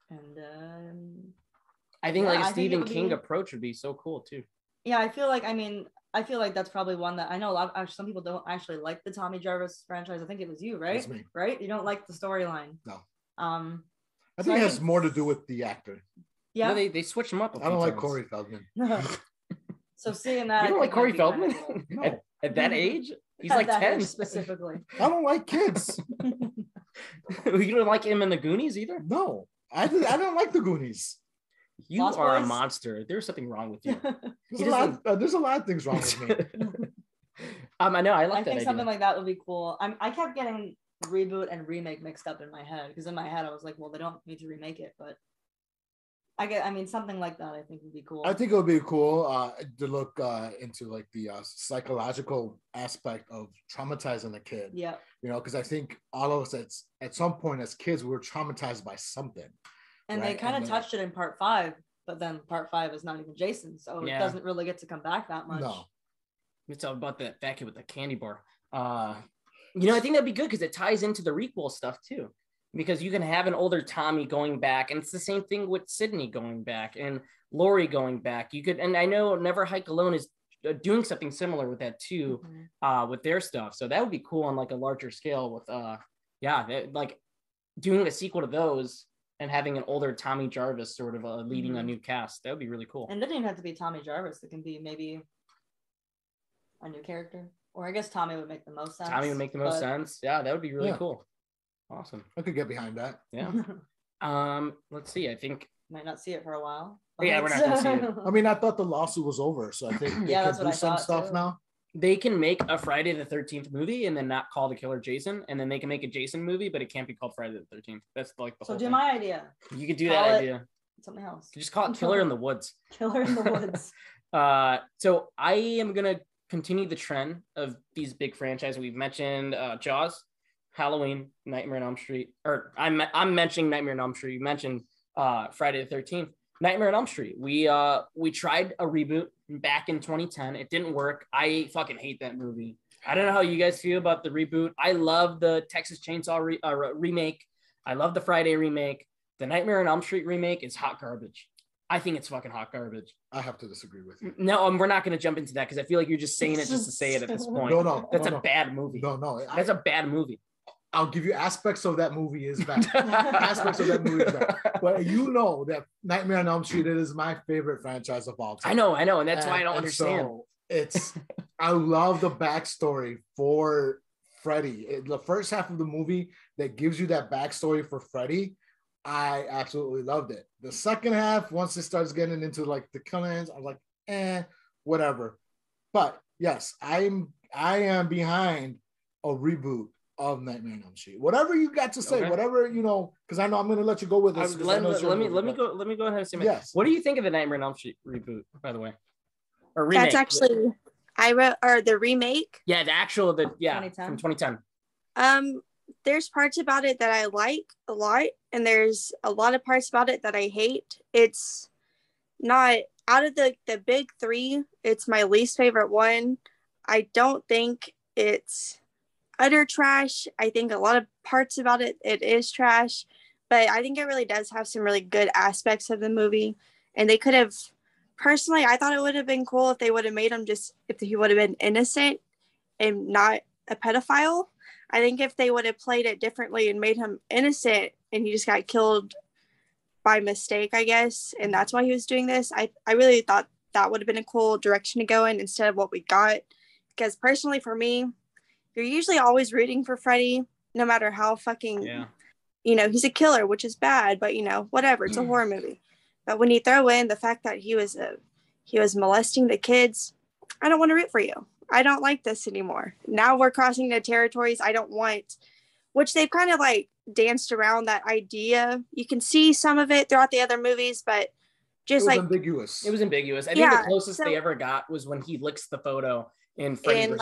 And I think like a Stephen King approach would be so cool too. Yeah, I feel like that's probably one that I know some people don't actually like the Tommy Jarvis franchise. I think it was you, right? It's me. Right? You don't like the storyline. No. I think it has more to do with the actor. Yeah, no, they switch him up. I don't like Corey Feldman. So seeing that, you don't like Corey Feldman No. at that age? He's like 10 specifically. I don't like kids. You don't like him in the Goonies either? No, I don't like the Goonies. You Lost are Boys? a monster. There's something wrong with you. There's a lot of things wrong with me. I know. I like I that think idea. something like that would be cool. I kept getting reboot and remake mixed up in my head because in my head I was like, well, they don't need to remake it, but something like that I think would be cool. I think it would be cool to look into like the psychological aspect of traumatizing a kid. Yeah. Because I think all of us at some point as kids we were traumatized by something. And right? they kind of touched it in part 5, but then part 5 is not even Jason, so it doesn't really get to come back that much. No. It's all about that kid with the candy bar. I think that'd be good because it ties into the requel stuff too. Because you can have an older Tommy going back, and it's the same thing with Sydney going back and Laurie going back. You could, and I know Never Hike Alone is doing something similar with that too, with their stuff. So that would be cool on like a larger scale with, like doing a sequel to those and having an older Tommy Jarvis sort of leading a new cast. That would be really cool. And it doesn't even have to be Tommy Jarvis. It can be maybe a new character, or I guess Tommy would make the most sense. Tommy would make the most sense. Yeah, that would be really cool. Awesome. I could get behind that. Yeah. Let's see. I think might not see it for a while. Yeah, we're not gonna see it. I mean, I thought the lawsuit was over, so I think they can do some stuff too. Now. They can make a Friday the 13th movie and then not call the killer Jason, and then they can make a Jason movie, but it can't be called Friday the 13th. That's like the whole thing. My idea. You could do that idea. Something else. You just call it Killer in the Woods. Killer in the Woods. So I am gonna continue the trend of these big franchises. We've mentioned Jaws, Halloween, Nightmare on Elm Street, or I'm mentioning Nightmare on Elm Street. You mentioned Friday the 13th. Nightmare on Elm Street. We tried a reboot back in 2010. It didn't work. I fucking hate that movie. I don't know how you guys feel about the reboot. I love the Texas Chainsaw remake. I love the Friday remake. The Nightmare on Elm Street remake is hot garbage. I think it's fucking hot garbage. I have to disagree with you. No, we're not going to jump into that because I feel like you're just saying it just to say it at this point. No. That's a bad movie. No. That's a bad movie. I'll give you aspects of that movie is bad. Aspects of that movie is bad. But you know that Nightmare on Elm Street, it is my favorite franchise of all time. I know. And that's why I don't understand. So I love the backstory for Freddy. The first half of the movie that gives you that backstory for Freddy, I absolutely loved it. The second half, once it starts getting into like the killings, I was like, whatever. But yes, I am behind a reboot of Nightmare on Elm Street. Whatever you got to say, whatever, because I know I'm going to let you go with this. Let me go ahead and say, yes. What do you think of the Nightmare on Elm Street reboot, by the way? Or remake? That's actually, the remake. Yeah, the actual, from 2010. There's parts about it that I like a lot, and there's a lot of parts about it that I hate. It's not, out of the big three, it's my least favorite one. I don't think it's utter trash. I think a lot of parts about it is trash, but I think it really does have some really good aspects of the movie. And they could have, personally, I thought it would have been cool if they would have made him if he would have been innocent and not a pedophile. I think if they would have played it differently and made him innocent and he just got killed by mistake, I guess, and that's why he was doing this, I really thought that would have been a cool direction to go in instead of what we got. Because personally for me, you're usually always rooting for Freddy, no matter how fucking, he's a killer, which is bad, but whatever, it's a horror movie. But when you throw in the fact that he was molesting the kids, I don't want to root for you. I don't like this anymore. Now we're crossing the territories I don't want, which they've kind of like danced around that idea. You can see some of it throughout the other movies, but just like ambiguous. It was ambiguous. I think the closest they ever got was when he licks the photo in Freddy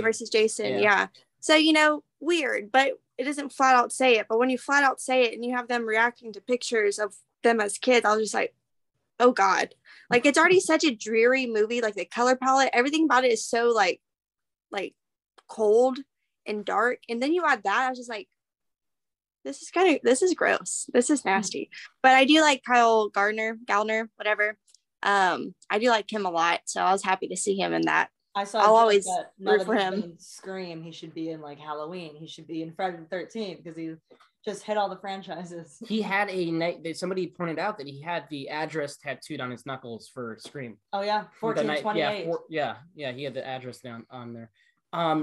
versus Jason. Yeah. So, you know, weird, but it doesn't flat out say it. But when you flat out say it and you have them reacting to pictures of them as kids, I was just like, oh God. Like, it's already such a dreary movie. Like, the color palette, everything about it is so like cold and dark. And then you add that, I was just like, this is gross. This is nasty. But I do like Kyle Gallner, whatever. I do like him a lot. So I was happy to see him in that. I'll always root for him. Scream, he should be in like Halloween. He should be in Friday the 13th because he just hit all the franchises. He had somebody pointed out that he had the address tattooed on his knuckles for Scream. Oh yeah, 1428. Yeah, he had the address down on there.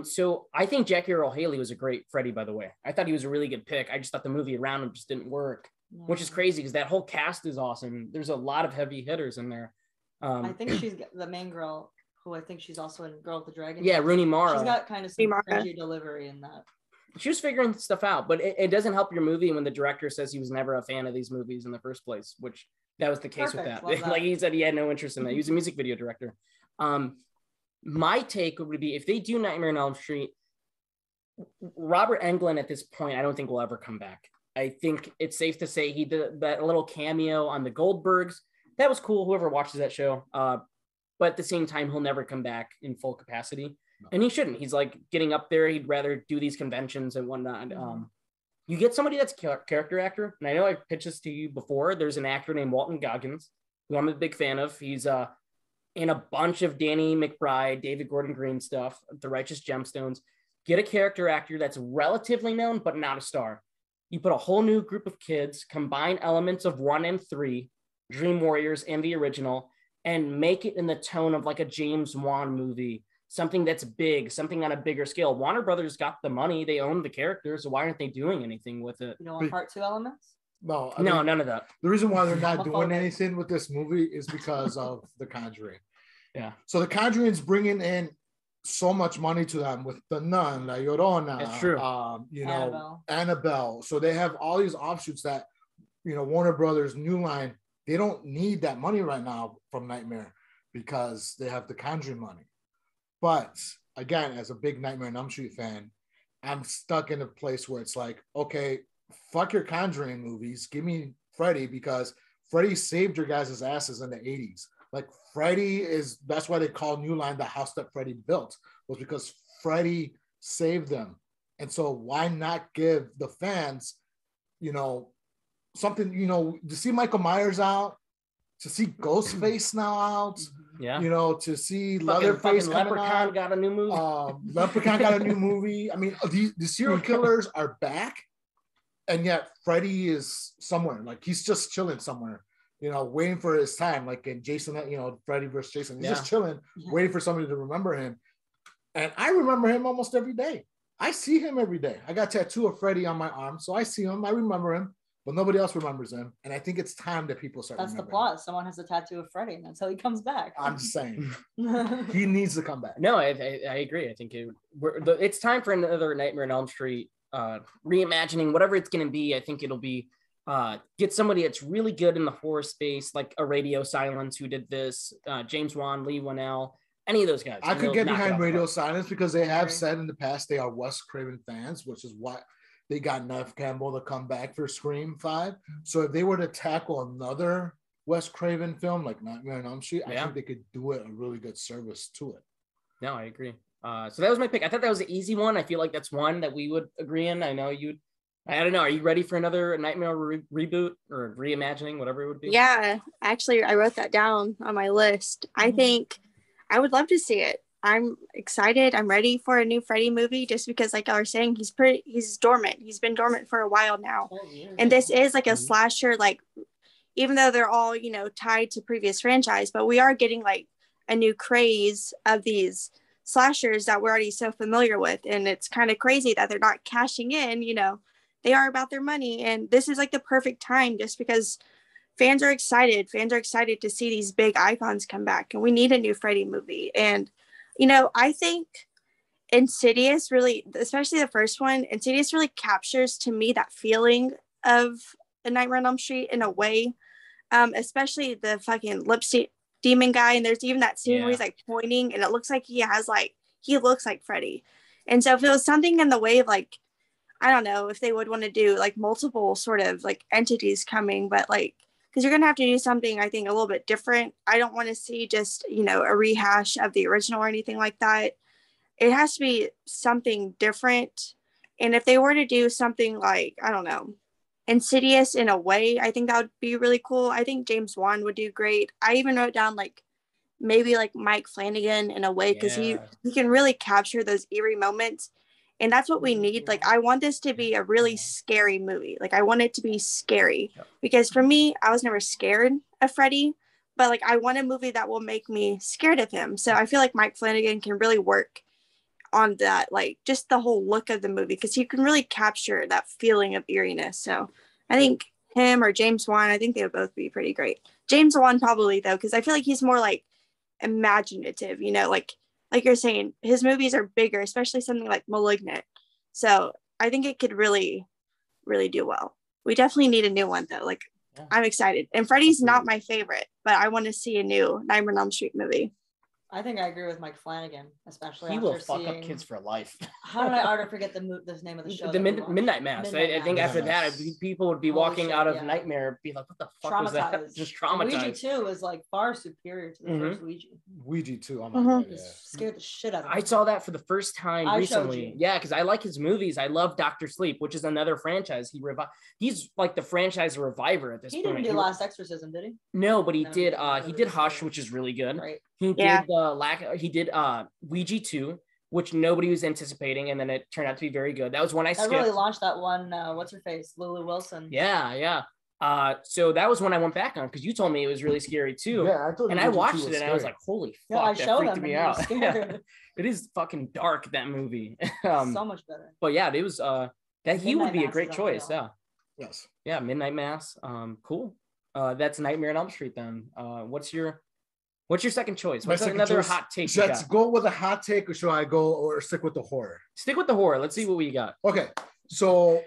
So I think Jackie Earle Haley was a great Freddy, by the way. I thought he was a really good pick. I just thought the movie around him just didn't work, which is crazy because that whole cast is awesome. There's a lot of heavy hitters in there. I think she's the main girl, who I think she's also in Girl with the Dragon. Yeah, Rooney Mara. She's got kind of some cringy delivery in that. She was figuring stuff out, but it doesn't help your movie when the director says he was never a fan of these movies in the first place, which that was the case with that. Like he said, he had no interest in that. He was a music video director. My take would be if they do Nightmare on Elm Street, Robert Englund at this point, I don't think will ever come back. I think it's safe to say he did that little cameo on the Goldbergs. That was cool. Whoever watches that show. But at the same time, he'll never come back in full capacity. No. And he shouldn't. He's like getting up there. He'd rather do these conventions and whatnot. You get somebody that's character actor. And I know I pitched this to you before. There's an actor named Walton Goggins, who I'm a big fan of. He's in a bunch of Danny McBride, David Gordon Green stuff, The Righteous Gemstones. Get a character actor that's relatively known, but not a star. You put a whole new group of kids, combine elements of 1 and 3, Dream Warriors and the original, and make it in the tone of like a James Wan movie, something that's big, something on a bigger scale. Warner Brothers got the money. They own the characters. So why aren't they doing anything with it? You know, on part 2 elements? No, none of that. The reason why they're not doing anything with this movie is because of The Conjuring. Yeah. So The Conjuring's bringing in so much money to them with The Nun, La Llorona. That's true. Annabelle. So they have all these offshoots that, Warner Brothers, New Line, they don't need that money right now from Nightmare because they have The Conjuring money. But again, as a big Nightmare on Elm Street fan, I'm stuck in a place where it's like, okay, fuck your Conjuring movies. Give me Freddy because Freddy saved your guys' asses in the 80s. Like that's why they call New Line the house that Freddy built, was because Freddy saved them. And so why not give the fans, something, to see Michael Myers out, to see Ghostface now out, to see Leatherface Leprechaun got a new movie. Leprechaun got a new movie. I mean, the serial killers are back, and yet Freddy is somewhere. Like he's just chilling somewhere, waiting for his time. Like in Jason, Freddy versus Jason, he's just chilling, waiting for somebody to remember him. And I remember him almost every day. I see him every day. I got a tattoo of Freddy on my arm, so I see him. I remember him. But nobody else remembers him. And I think it's time that people start remembering. That's the plot. Someone has a tattoo of Freddy, and that's how he comes back. I'm just saying. He needs to come back. No, I agree. I think it's time for another Nightmare on Elm Street reimagining, whatever it's going to be. I think it'll be get somebody that's really good in the horror space, like a Radio Silence who did this, James Wan, Lee Whannell, any of those guys. I could get behind Radio Silence because they have said in the past they are Wes Craven fans, which is what they got Neve Campbell to come back for Scream 5. So if they were to tackle another Wes Craven film like Nightmare on Elm Street, I think they could do it a really good service to it. No, I agree. So that was my pick. I thought that was an easy one. I feel like that's one that we would agree in. I know you'd. I don't know. Are you ready for another Nightmare reboot or reimagining, whatever it would be? Yeah, actually, I wrote that down on my list. I think I would love to see it. I'm excited. I'm ready for a new Freddy movie just because, like I was saying, he's dormant. He's been dormant for a while now. And this is like a slasher, like, even though they're all, tied to previous franchise, but we are getting like a new craze of these slashers that we're already so familiar with. And it's kind of crazy that they're not cashing in, they are about their money. And this is like the perfect time just because fans are excited. Fans are excited to see these big icons come back, and we need a new Freddy movie. And I think Insidious really, especially the first one, Insidious really captures to me that feeling of A Nightmare on Elm Street in a way. Especially the fucking lipstick demon guy. And there's even that scene where he's like pointing and it looks like he looks like Freddy. And so if it was something in the way of like, I don't know if they would want to do like multiple sort of like entities coming, but like, because you're going to have to do something, I think, a little bit different. I don't want to see just, a rehash of the original or anything like that. It has to be something different. And if they were to do something like, I don't know, Insidious in a way, I think that would be really cool. I think James Wan would do great. I even wrote down like maybe like Mike Flanagan in a way, because he can really capture those eerie moments. And that's what we need. Like, I want this to be a really scary movie. Like, I want it to be scary. Because for me, I was never scared of Freddy, but like I want a movie that will make me scared of him. So I feel like Mike Flanagan can really work on that, like just the whole look of the movie, because he can really capture that feeling of eeriness. So I think him or James Wan, I think they would both be pretty great. James Wan probably though, because I feel like he's more like imaginative, like you're saying, his movies are bigger, especially something like Malignant. So I think it could really, really do well. We definitely need a new one though. Like I'm excited. And Freddy's not my favorite, but I want to see a new Nightmare on Elm Street movie. I think I agree with Mike Flanagan, especially he after will fuck up kids for life. How did I already forget the name of the show? The Midnight Mass. I think after that, people would be walking out of Nightmare, be like, "What the fuck was that?" Just traumatized. Ouija 2 is like far superior to the first Ouija. Ouija 2, oh my god, scared the shit out of me. I saw that for the first time recently. Yeah, because I like his movies. I love Dr. Sleep, which is another franchise. He's like the franchise reviver at this point. He didn't do Last Exorcism, did he? No, but he did. He did Hush, which is really good. Right. He did Ouija 2, which nobody was anticipating, and then it turned out to be very good. That was when I skipped. really launched that one. What's her face? Lulu Wilson. Yeah. So that was when I went back on, because you told me it was really scary too. Yeah, I told you. And I watched it and I was like, "Holy fuck!" That freaked me out. It is fucking dark, that movie. So much better. But yeah, it was. That he would be a great choice. Yeah. Yes. Yeah, Midnight Mass. Cool. That's Nightmare on Elm Street then. What's your second choice? What's another hot take? Let's go with a hot take, or should I go or stick with the horror? Stick with the horror. Let's see what we got. Okay. So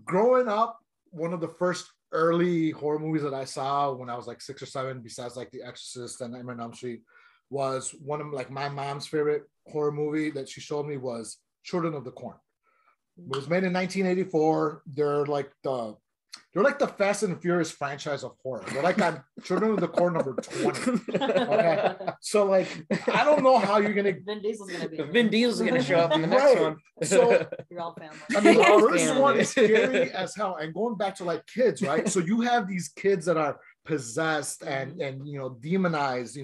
growing up, one of the first early horror movies that I saw when I was like 6 or 7, besides like The Exorcist and Nightmare on Elm Street, was one of like my mom's favorite horror movie that she showed me was Children of the Corn. It was made in 1984. They're like the Fast and Furious franchise of horror. They're like on Children of the Corn number 20. Okay. So like, I don't know how you're gonna. Vin Diesel's gonna show up in the next one. So you're all family. I mean, the first one is scary as hell. And going back to like kids, right? So you have these kids that are possessed and demonized,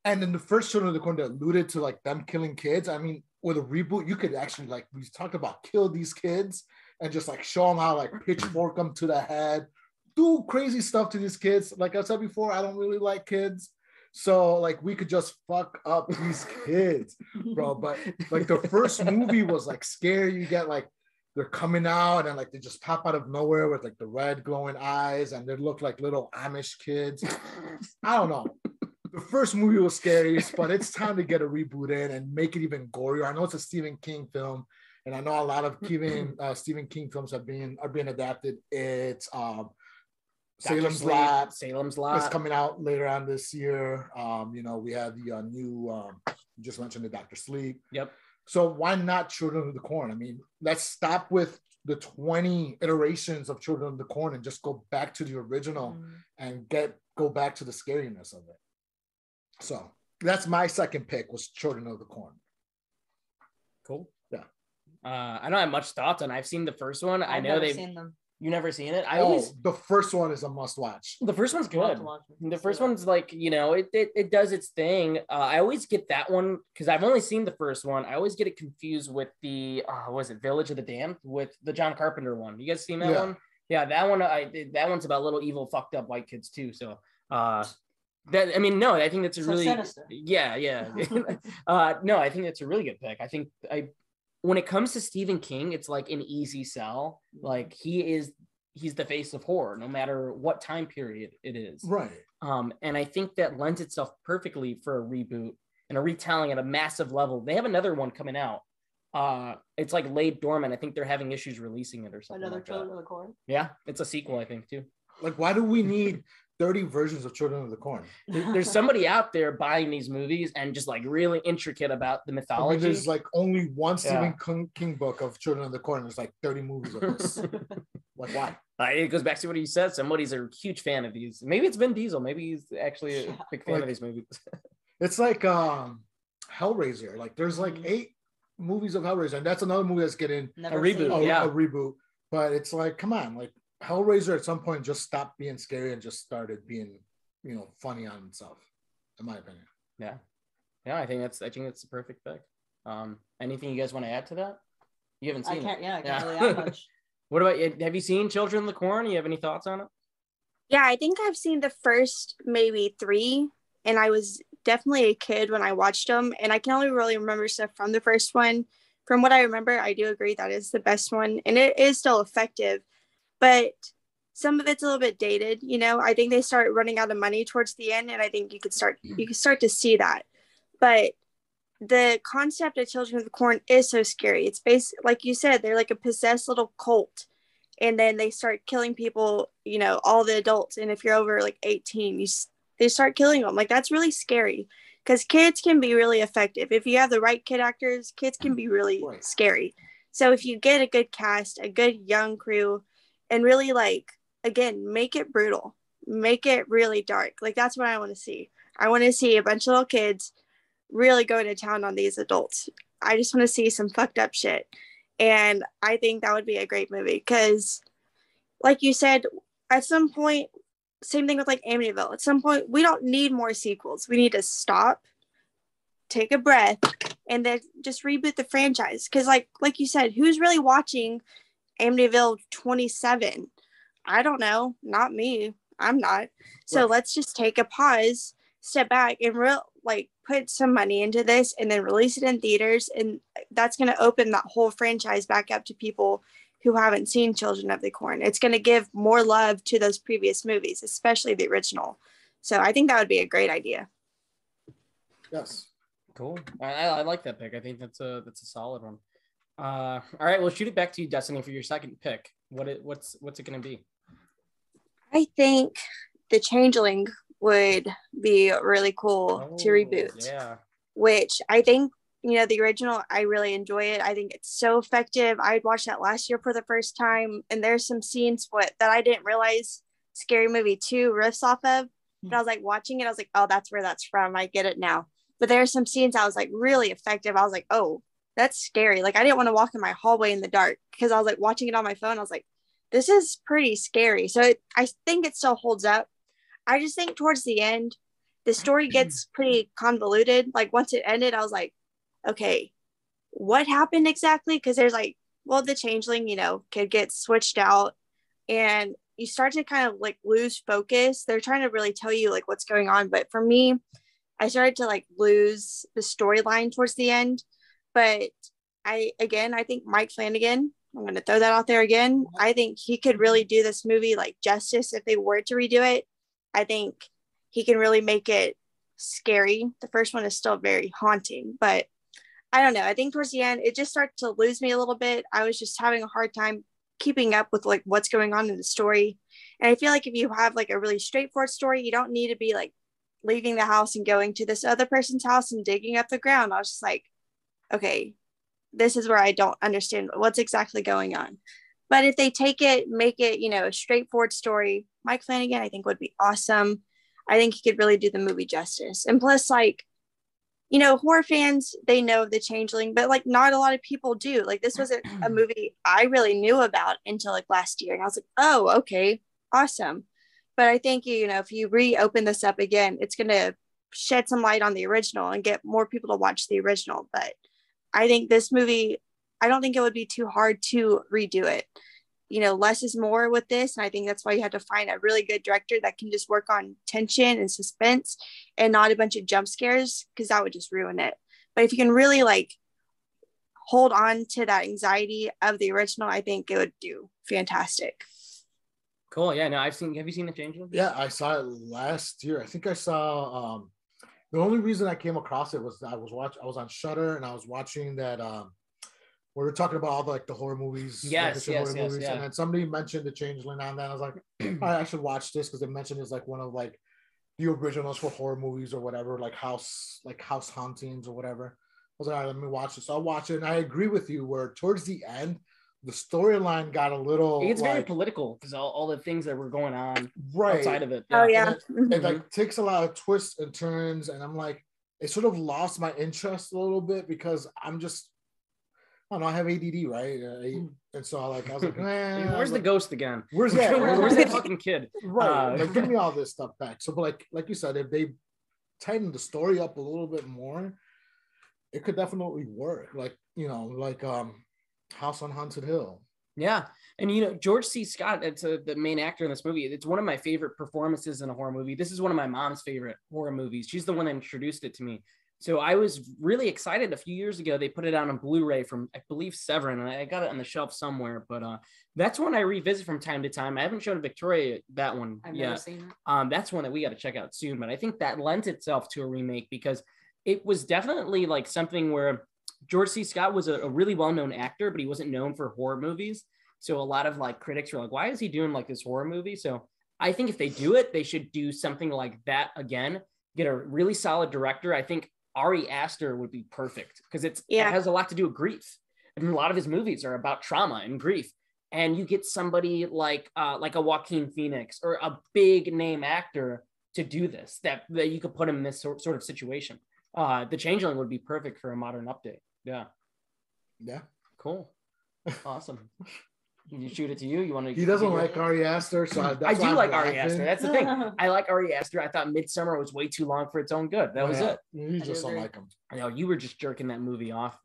and then the first Children of the Corn that alluded to like them killing kids. I mean, with a reboot, you could actually, like we talked about, kill these kids and just like show them how, like pitchfork them to the head, do crazy stuff to these kids. Like I said before, I don't really like kids. So like we could just fuck up these kids, bro. But like the first movie was like scary. You get like, they're coming out and like they just pop out of nowhere with like the red glowing eyes and they look like little Amish kids. I don't know. The first movie was scary, but it's time to get a reboot in and make it even gorier. I know it's a Stephen King film, and I know a lot of Stephen King films are being adapted. It's Salem's Lot. It's coming out later on this year. We have the new you just mentioned the Dr. Sleep. Yep. So why not Children of the Corn? I mean, let's stop with the 20 iterations of Children of the Corn and just go back to the original and go back to the scariness of it. So that's my second pick, was Children of the Corn. Cool. Yeah. I don't have much thoughts on. I've seen the first one. I know they've seen them. You never seen it? The first one is a must watch. The first one's good. The first one's like, it does its thing. I always get that one because I've only seen the first one. I always get it confused with the Village of the Damned, with the John Carpenter one. You guys seen that one? Yeah, that one. That one's about little evil fucked up white kids too. So I think that's a really sinister. Yeah. No, I think that's a really good pick. I think when it comes to Stephen King, it's like an easy sell. Like he's the face of horror, no matter what time period it is. Right. And I think that lends itself perfectly for a reboot and a retelling at a massive level. They have another one coming out. It's like laid dormant. I think they're having issues releasing it or something. Another Children of the Corn. Yeah, it's a sequel, I think, too. Like, why do we need 30 versions of Children of the Corn. There's somebody out there buying these movies and just like really intricate about the mythology. There's like only one Stephen King book of Children of the Corn. There's like 30 movies of this. Like, why? It goes back to what you said. Somebody's a huge fan of these. Maybe it's Vin Diesel. Maybe he's actually a big fan of these movies. It's like Hellraiser. Like there's like 8 movies of Hellraiser, and that's another movie that's getting a reboot. A reboot. But it's like, come on, like Hellraiser at some point just stopped being scary and just started being, funny on itself, in my opinion. Yeah. I think that's the perfect pick. Anything you guys want to add to that? You haven't seen it. I can't really add much. What about you? Have you seen Children of the Corn? You have any thoughts on it? Yeah, I think I've seen the first maybe 3, and I was definitely a kid when I watched them, and I can only really remember stuff from the first one. From what I remember, I do agree that is the best one, and it is still effective, but some of it's a little bit dated. I think they start running out of money towards the end, and I think you could start to see that. But the concept of Children of the Corn is so scary. It's based, like you said, they're like a possessed little cult, and then they start killing people, all the adults, and if you're over like 18, they start killing them. Like, that's really scary, because kids can be really effective. If you have the right kid actors, kids can be really scary. So if you get a good cast, a good young crew, and really, like, again, make it brutal, make it really dark. Like, that's what I want to see. I want to see a bunch of little kids really going to town on these adults. I just want to see some fucked up shit. And I think that would be a great movie, because, like you said, at some point, same thing with like Amityville. At some point, we don't need more sequels. We need to stop, take a breath, and then just reboot the franchise. Because like you said, who's really watching Amityville 27? I don't know. Not me. I'm not. So let's just take a pause, step back, and put some money into this, and then release it in theaters. And that's going to open that whole franchise back up to people who haven't seen Children of the Corn. It's going to give more love to those previous movies, especially the original. So I think that would be a great idea. Yes. Cool. I like that pick. I think that's a solid one. All right, we'll shoot it back to you, Destiny, for your second pick. What's it going to be? I think The Changeling would be really cool to reboot. Yeah. Which I think, the original, I really enjoy it. I think it's so effective. I watched that last year for the first time, and there's some scenes that I didn't realize Scary Movie 2 riffs off of. But I was like watching it, I was like, oh, that's where that's from. I get it now. But there are some scenes I was like really effective. I was like, oh, that's scary. Like, I didn't want to walk in my hallway in the dark, because I was like watching it on my phone. I was like, this is pretty scary. So I think it still holds up. I just think towards the end, the story gets pretty convoluted. Like, once it ended, I was like, okay, what happened exactly? Because there's like, the changeling, kid gets switched out, and you start to kind of like lose focus. They're trying to really tell you like what's going on. But for me, I started to like lose the storyline towards the end. But I think Mike Flanagan, I'm going to throw that out there again. I think he could really do this movie like justice if they were to redo it. I think he can really make it scary. The first one is still very haunting, but I don't know. I think towards the end, it just started to lose me a little bit. I was just having a hard time keeping up with like what's going on in the story. And I feel like if you have like a really straightforward story, you don't need to be like leaving the house and going to this other person's house and digging up the ground. I was just like, okay, this is where I don't understand what's exactly going on. But if they make it, a straightforward story, Mike Flanagan, I think would be awesome. I think he could really do the movie justice. And plus, like, horror fans, they know of The Changeling, but like not a lot of people do. Like, this wasn't a movie I really knew about until like last year. And I was like, oh, okay, awesome. But I think, if you reopen this up again, it's going to shed some light on the original and get more people to watch the original. But I think this movie, I don't think it would be too hard to redo it. Less is more with this. And I think that's why you have to find a really good director that can just work on tension and suspense and not a bunch of jump scares, because that would just ruin it. But if you can really like hold on to that anxiety of the original, I think it would do fantastic. Cool. Yeah. No, have you seen The Changeling? Yeah, I saw it last year. I think I saw, the only reason I came across it was I was on Shudder, and I was watching that we were talking about all the horror movies. Yes, horror yes, movies. yeah. And then somebody mentioned The Changeling on that. I was like, I should watch this because they mentioned it's like one of like the originals for horror movies or whatever, like house hauntings or whatever. I was like, all right, let me watch it. So I'll watch it. And I agree with you where towards the end, the storyline got a little. It's very political because all the things that were going on right outside of it. Oh yeah. It like takes a lot of twists and turns, and I'm like, it sort of lost my interest a little bit because I'm just, I don't know, I have ADD, right? And so I was like, where's the ghost again? Where's that? Where's that fucking kid? Right. Like, give me all this stuff back. So, but like you said, if they tighten the story up a little bit more, it could definitely work. Like, House on Haunted Hill. Yeah. And, George C. Scott, it's the main actor in this movie. It's one of my favorite performances in a horror movie. This is one of my mom's favorite horror movies. She's the one that introduced it to me. So I was really excited. A few years ago, they put it out on Blu-ray from, I believe, Severin, and I got it on the shelf somewhere. But that's one I revisit from time to time. I haven't shown Victoria that one I've yet. never seen it. That's one that we got to check out soon. But I think that lent itself to a remake because it was definitely like something where George C. Scott was a really well-known actor, but he wasn't known for horror movies. So a lot of like critics were like, why is he doing like this horror movie? So I think if they do it, they should do something like that again, get a really solid director. I think Ari Aster would be perfect because it has a lot to do with grief. And a lot of his movies are about trauma and grief. And you get somebody like a Joaquin Phoenix or a big name actor to do this, that you could put him in this sort of situation. The Changeling would be perfect for a modern update. Yeah. Cool. Awesome. Can you shoot it to you? You want to? He doesn't like Ari Aster, so I do like Ari Aster. That's the thing. I like Ari Aster. I thought Midsummer was way too long for its own good. That was it. You just don't like him. I know you were just jerking that movie off.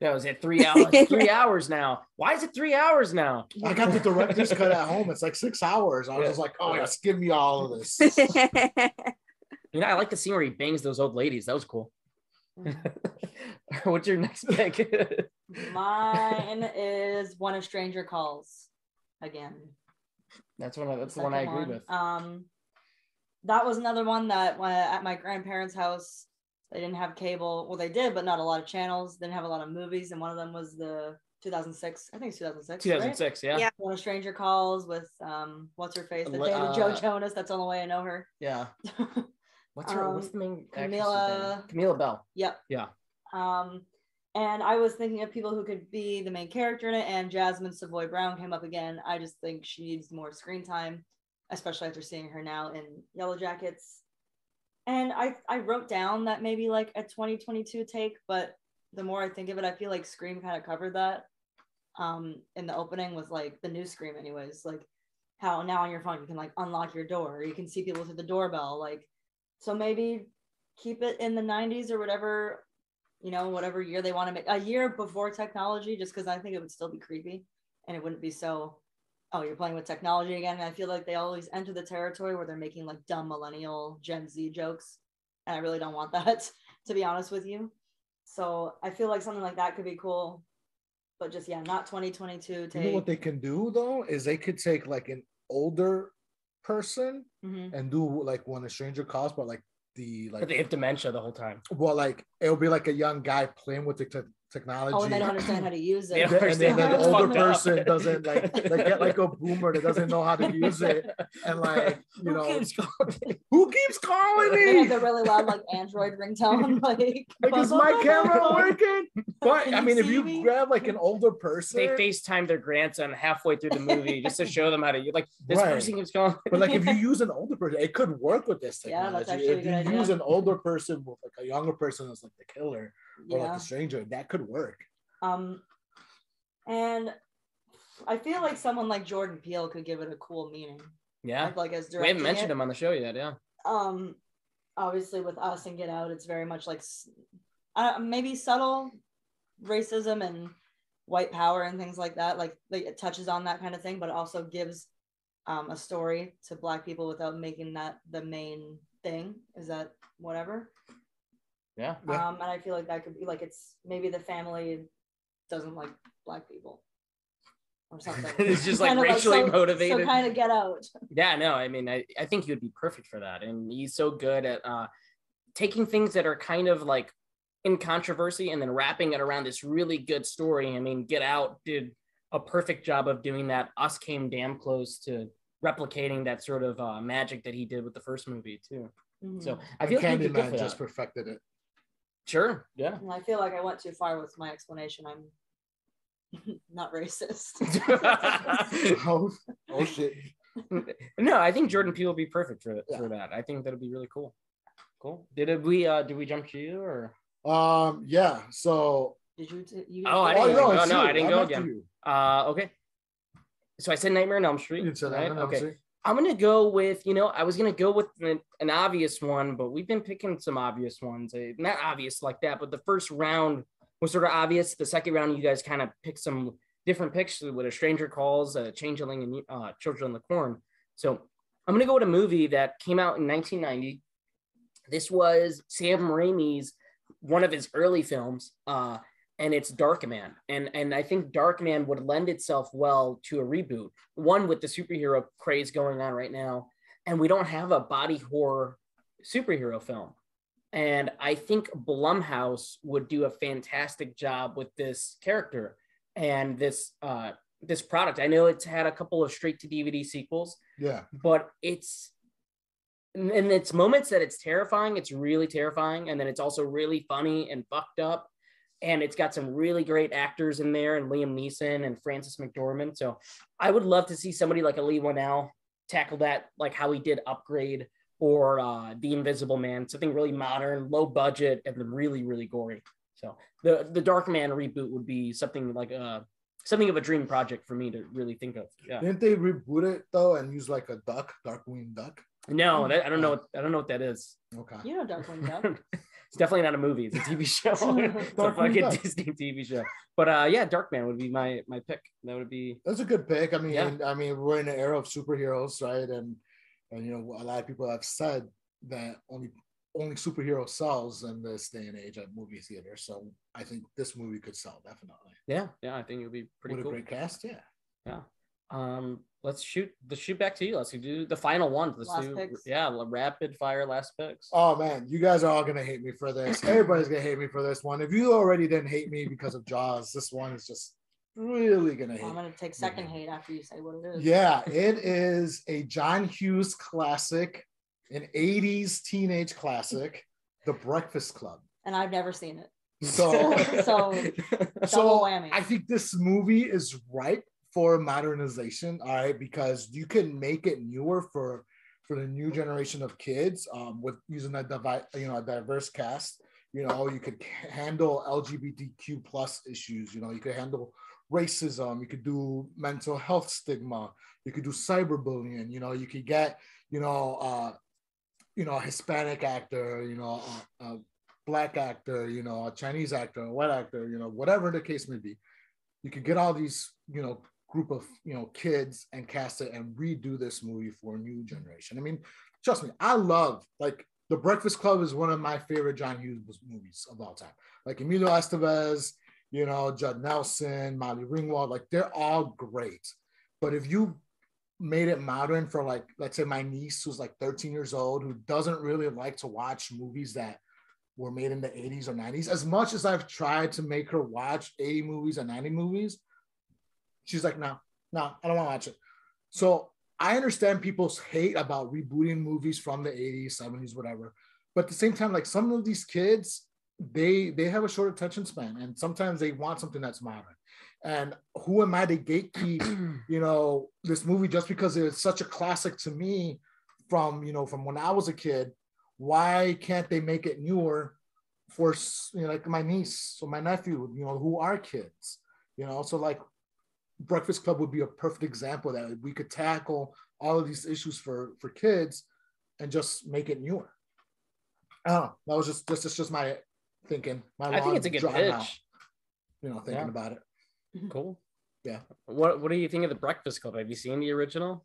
That was it. 3 hours. 3 hours now. Why is it 3 hours now? I got the director's cut at home. It's like 6 hours. I was just like, oh, yes, give me all of this. I like the scene where he bangs those old ladies. That was cool. What's your next pick? Mine is When a Stranger Calls. Again, that's the one I agree with. That was another one that at my grandparents' house, they didn't have cable. Well, they did, but not a lot of channels. Didn't have a lot of movies, and one of them was the 2006. I think it's 2006. 2006, right? Yeah. When a Stranger Calls with what's her face? The dated Joe Jonas. That's the only way I know her. Yeah. What's the main Camila Bell. Yep. Yeah. And I was thinking of people who could be the main character in it, and Jasmine Savoy Brown came up again. I just think she needs more screen time, especially after seeing her now in Yellowjackets. And I wrote down that maybe like a 2022 take, but the more I think of it, I feel like Scream kind of covered that in the opening with like the new Scream anyways, like how now on your phone you can like unlock your door, or you can see people through the doorbell, like, so maybe keep it in the 90s or whatever, whatever year they want to make, a year before technology, just because I think it would still be creepy and it wouldn't be so, oh, you're playing with technology again. And I feel like they always enter the territory where they're making like dumb millennial Gen Z jokes. And I really don't want that, to be honest with you. So I feel like something like that could be cool. But just, not 2022. You know what they can do, though, is they could take like an older person and do like When a Stranger Calls, but like but they have dementia the whole time. Well, like it'll be like a young guy playing with the technology. Oh, and they don't understand how to to use it. And then the older person doesn't like get like a boomer that doesn't know how to use it, and like who keeps calling me? Like the really loud like Android ringtone, like is my camera working? But I mean, if you grab like an older person, they FaceTime their grandson halfway through the movie just to show them how to use. Like this person keeps calling. But like if you use an older person, it could work with this technology. Yeah, that's actually if you use an older person with like a younger person that's like the killer or like the stranger, that could work. And I feel like someone like Jordan Peele could give it a cool meaning. Yeah, like as we haven't mentioned him on the show yet. Yeah. Obviously with Us and Get Out, it's very much like maybe subtle racism and white power and things like that. Like it touches on that kind of thing, but it also gives a story to Black people without making that the main thing. Is that whatever? Yeah. And I feel like that could be like, it's maybe the family doesn't like Black people or something. It's just like racially motivated. So kind of Get Out. Yeah, no, I mean, I think he would be perfect for that. And he's so good at taking things that are kind of like in controversy and then wrapping it around this really good story. I mean, Get Out did a perfect job of doing that. Us came damn close to replicating that sort of magic that he did with the first movie too. Mm-hmm. So I feel like Candyman just perfected it. Sure. Yeah. I feel like I went too far with my explanation. I'm not racist. oh shit. No, I think Jordan Peele would be perfect for that. I think that'd be really cool. Cool. Did we jump to you or? Yeah. So. Did you? I didn't go again. Okay. So I said Nightmare on Elm Street. You said right? Okay. Street. I'm gonna go with, I was gonna go with an obvious one, but we've been picking some obvious ones. Not obvious like that, but the first round was sort of obvious. The second round, you guys kind of picked some different picks with A Stranger Calls, Changeling, and Children of the Corn. So I'm gonna go with a movie that came out in 1990. This was Sam Raimi's one of his early films, and it's Darkman. And I think Darkman would lend itself well to a reboot. One, with the superhero craze going on right now, and we don't have a body horror superhero film. And I think Blumhouse would do a fantastic job with this character and this product. I know it's had a couple of straight to DVD sequels. Yeah. But it's moments that it's terrifying. It's really terrifying. And then it's also really funny and fucked up. And it's got some really great actors in there, and Liam Neeson and Frances McDormand. So I would love to see somebody like Lee Winnell tackle that, like how he did Upgrade or The Invisible Man, something really modern, low budget, and then really, really gory. So the Darkman reboot would be something like something of a dream project for me to really think of. Yeah. Didn't they reboot it though and use like a duck, Darkwing Duck? No, I don't know. I don't know what that is. Okay. You know Darkwing Duck. It's definitely not a movie. It's a TV show. It's a fucking Disney TV show. But yeah, Darkman would be my pick. That's a good pick. I mean, we're in an era of superheroes, right? And a lot of people have said that only superhero sells in this day and age at movie theater. So I think this movie could sell, definitely. Yeah, I think it would be pretty cool. What a great cast, yeah. Yeah. Let's shoot back to you. Let's do the final one. Rapid fire last picks. Oh man, you guys are all gonna hate me for this. Everybody's gonna hate me for this one. If you already didn't hate me because of Jaws, this one is just really gonna hate. I'm gonna take second hate after you say what it is. Yeah, it is a John Hughes classic, an 80s teenage classic, The Breakfast Club. And I've never seen it. So double whammy. I think this movie is ripe for modernization, all right, because you can make it newer for the new generation of kids with using a diverse cast. You could handle LGBTQ plus issues. You could handle racism. You could do mental health stigma. You could do cyberbullying. You could get a Hispanic actor. A Black actor. A Chinese actor, a white actor. Whatever the case may be. You could get all these group of kids and cast it and redo this movie for a new generation. I mean, trust me, I love, like, The Breakfast Club is one of my favorite John Hughes movies of all time. Like Emilio Estevez, Judd Nelson, Molly Ringwald, like they're all great. But if you made it modern for, like, let's say my niece who's like 13 years old, who doesn't really like to watch movies that were made in the 80s or 90s, as much as I've tried to make her watch 80 movies and 90 movies, she's like, no, I don't want to watch it. So I understand people's hate about rebooting movies from the 80s, 70s, whatever. But at the same time, like, some of these kids, they have a short attention span, and sometimes they want something that's modern. And who am I to gatekeep, this movie just because it's such a classic to me from when I was a kid? Why can't they make it newer for, like my niece or my nephew, who are kids, So like, Breakfast Club would be a perfect example that we could tackle all of these issues for kids and just make it newer. I don't know. That was just my thinking. I think it's a good pitch. Thinking about it. Cool. Yeah. What do you think of The Breakfast Club? Have you seen the original?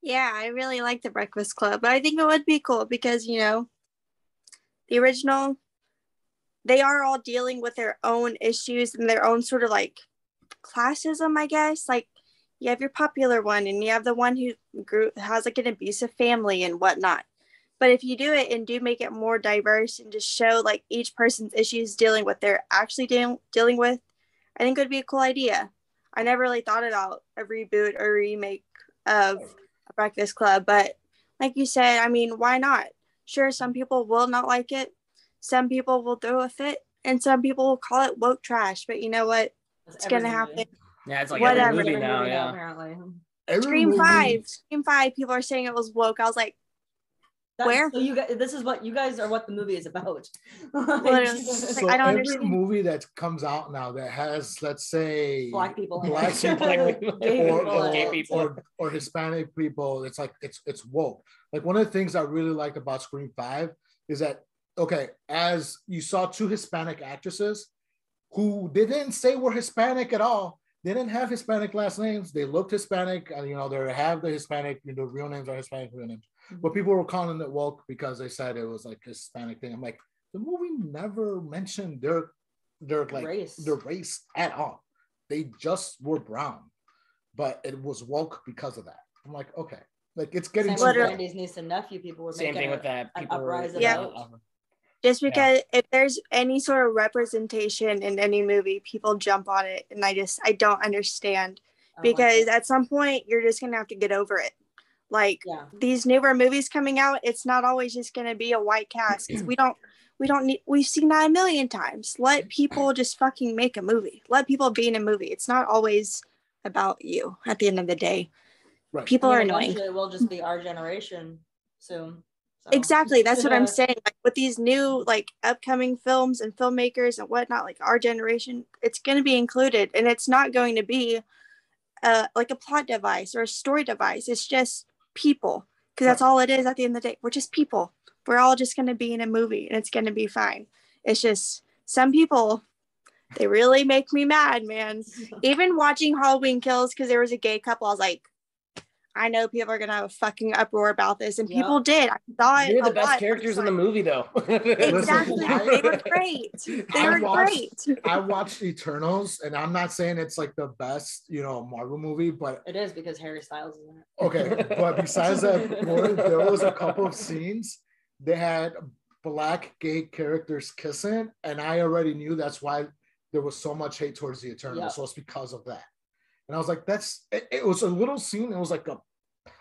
Yeah, I really like The Breakfast Club, but I think it would be cool because, the original, they are all dealing with their own issues and their own sort of like classism, I guess. Like, you have your popular one and you have the one who has like an abusive family and whatnot. But if you do it and do make it more diverse and just show like each person's issues dealing with they're actually dealing with, I think it would be a cool idea. I never really thought about a reboot or remake of a Breakfast Club, but like you said, I mean, why not? Sure, some people will not like it. Some people will throw a fit, and some people will call it woke trash. But you know what? It's gonna happen. Yeah, it's like Whatever. every movie now. Yeah. Apparently. Scream 5. Scream 5. People are saying it was woke. I was like, where? So you guys, this is what you guys are. What the movie is about. So I don't every understand. movie that comes out now that has, let's say, black people, gay people, or Hispanic people, it's like it's woke. Like one of the things I really liked about Scream 5 is that as you saw 2 Hispanic actresses who they didn't say were Hispanic at all. They didn't have Hispanic last names. They looked Hispanic, and they have the Hispanic, real names are Hispanic real names. But people were calling it woke because they said it was like a Hispanic thing. I'm like, the movie never mentioned their race at all. They just were brown, but it was woke because of that. I'm like, okay, like it's getting same with Randy's niece and nephew. People were same thing with that. People uprising. Just because if there's any sort of representation in any movie, people jump on it, and I don't understand because at some point you're just gonna have to get over it. Like these newer movies coming out, it's not always just gonna be a white cast. We've seen that a million times. Let people just fucking make a movie. Let people be in a movie. It's not always about you at the end of the day. Right. People are annoying. It will just be our generation soon. So. Exactly. That's what I'm saying. Like with these new like upcoming films and filmmakers and whatnot, like our generation, it's going to be included, and it's not going to be like a plot device or a story device. It's just people, because that's all it is at the end of the day. We're just people. We're all just going to be in a movie, and it's going to be fine. It's just some people, they really make me mad, man. Even watching Halloween Kills, because there was a gay couple, I was like, I know people are gonna have a fucking uproar about this, and people did. I thought you're the best characters in the movie, though. Exactly, they were great. I watched Eternals, and I'm not saying it's like the best, Marvel movie, but it is because Harry Styles is in it. Okay, but besides that, there was a couple of scenes they had black gay characters kissing, and I already knew that's why there was so much hate towards the Eternals. So it's because of that. And I was like, it was a little scene. It was like a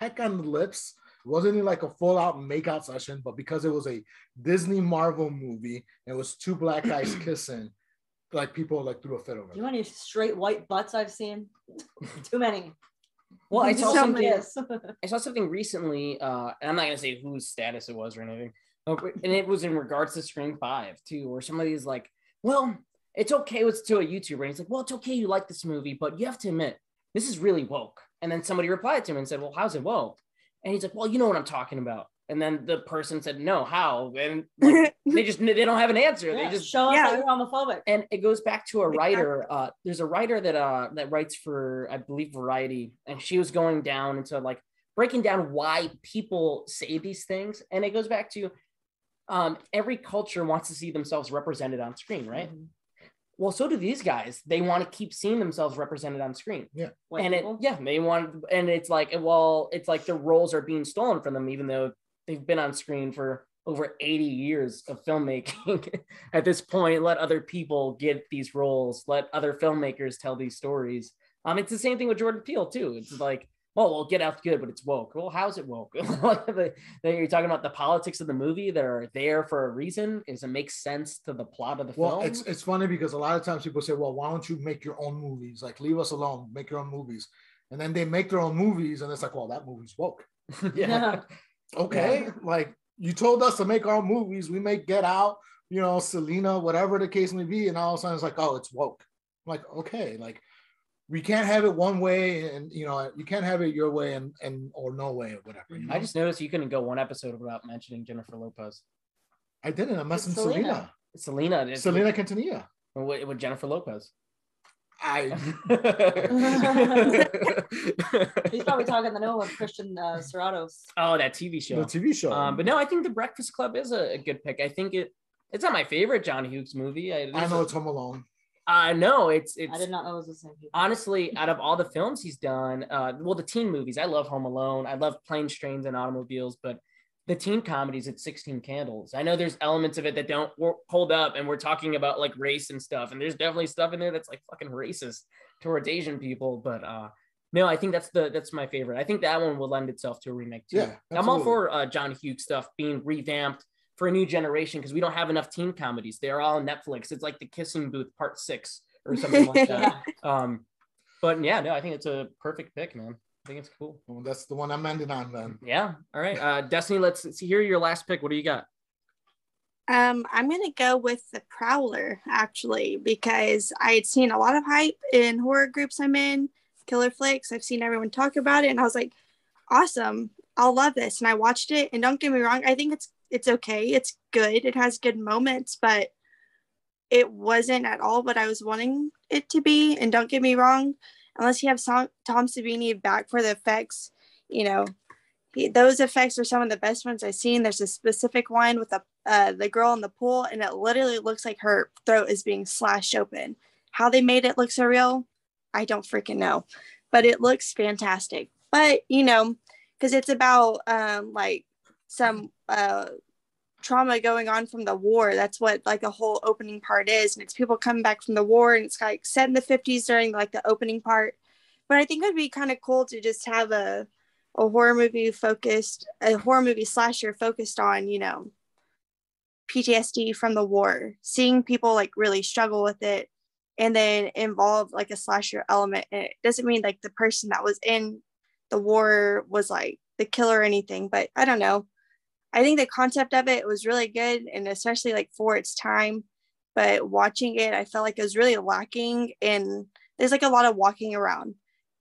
peck on the lips. It wasn't even like a full out makeout session, but because it was a Disney Marvel movie, and it was 2 black guys kissing, like people like threw a fit over it. You know any straight white butts I've seen? Too many. Well, I saw something recently, and I'm not going to say whose status it was or anything, and it was in regards to Scream 5 too, where somebody's like, well, it's okay. It's to a YouTuber. And he's like, well, it's okay. You like this movie, but you have to admit, this is really woke. And then somebody replied to him and said, well, how's it woke? And he's like, well, you know what I'm talking about. And then the person said, no, how? And like, they don't have an answer. They just show up that you're homophobic. And it goes back to a writer. There's a writer that writes for, I believe, Variety. And she was going down into like breaking down why people say these things. And it goes back to every culture wants to see themselves represented on screen, right? Mm-hmm. Well, so do these guys. They want to keep seeing themselves represented on screen. Yeah. They want, and it's like, well, it's like the roles are being stolen from them, even though they've been on screen for over 80 years of filmmaking. At this point, let other people get these roles. Let other filmmakers tell these stories. It's the same thing with Jordan Peele too. It's like, well, Get Out's good, but it's woke. Well, how's it woke? You're talking about the politics of the movie that are there for a reason. Does it make sense to the plot of the film? Well, it's funny because a lot of times people say, well, why don't you make your own movies? Like, leave us alone, make your own movies. And then they make their own movies, and it's like, well, that movie's woke. Okay. Like, you told us to make our own movies. We make Get Out, Selena, whatever the case may be. And all of a sudden it's like, oh, it's woke. I'm like, okay, like, we can't have it one way, and you can't have it your way and or no way or whatever. I just noticed you couldn't go one episode without mentioning Jennifer Lopez. I didn't. I'm messing Selena. Selena Quintanilla. With Jennifer Lopez. He's probably talking the name of Christian Serratos. Oh, that TV show. The TV show. But no, I think The Breakfast Club is a good pick. I think it's not my favorite John Hughes movie. I know it's Home Alone. No, it's. I did not know it was the same people. Honestly, out of all the films he's done, the teen movies, I love Home Alone. I love Planes, Trains, and Automobiles. But the teen comedies at 16 Candles. I know there's elements of it that don't hold up, and we're talking about like race and stuff, and there's definitely stuff in there that's like fucking racist towards Asian people, but no, I think that's my favorite. I think that one will lend itself to a remake too. Yeah, I'm all for John Hughes stuff being revamped for a new generation, because we don't have enough teen comedies. They're all on Netflix. It's like The Kissing Booth Part 6 or something like that. But yeah, no, I think it's a perfect pick, man. I think it's cool. Well, that's the one I'm ending on then. Yeah. All right. Destiny, let's hear your last pick. What do you got? I'm gonna go with The Prowler, actually, because I had seen a lot of hype in horror groups I'm in, Killer Flicks. I've seen everyone talk about it, and I was like, awesome, I'll love this. And I watched it, and don't get me wrong, I think it's okay. It's good. It has good moments, but it wasn't at all what I was wanting it to be. And don't get me wrong, unless you have Tom Savini back for the effects, those effects are some of the best ones I've seen. There's a specific one with the girl in the pool, and it literally looks like her throat is being slashed open. How they made it look so real, I don't freaking know, but it looks fantastic. But because it's about like some trauma going on from the war. That's what like the whole opening part is, and it's people coming back from the war, and it's like set in the 50s during like the opening part. But I think it would be kind of cool to just have a horror movie slasher focused on PTSD from the war, seeing people like really struggle with it, and then involve like a slasher element. And it doesn't mean like the person that was in the war was like the killer or anything, but I don't know. I think the concept of it was really good, and especially like for its time. But watching it, I felt like it was really lacking. And there's like a lot of walking around.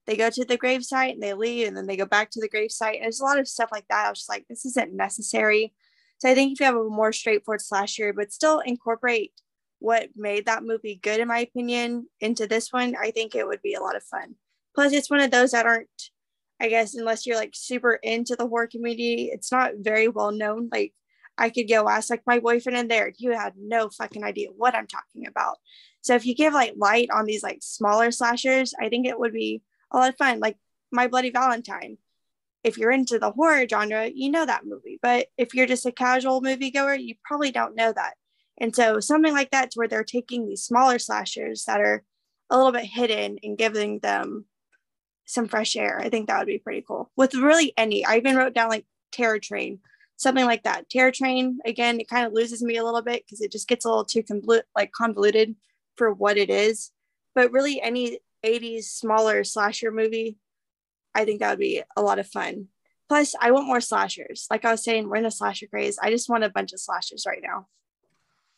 They go to the gravesite and they leave, and then they go back to the gravesite. And there's a lot of stuff like that. I was just like, this isn't necessary. So I think if you have a more straightforward slasher, but still incorporate what made that movie good, in my opinion, into this one, I think it would be a lot of fun. Plus, it's one of those that aren't, I guess, unless you're like super into the horror community, it's not very well known. Like I could go ask like my boyfriend in there, he had no fucking idea what I'm talking about. So if you give like light on these like smaller slashers, I think it would be a lot of fun. Like My Bloody Valentine. If you're into the horror genre, you know that movie. But if you're just a casual moviegoer, you probably don't know that. And so something like that, to where they're taking these smaller slashers that are a little bit hidden and giving them some fresh air. I think that would be pretty cool. With really any, I even wrote down like Terror Train, something like that. Terror Train, again, it kind of loses me a little bit because it just gets a little too convoluted for what it is. But really any 80s smaller slasher movie, I think that would be a lot of fun. Plus, I want more slashers. Like I was saying, we're in a slasher craze. I just want a bunch of slashers right now.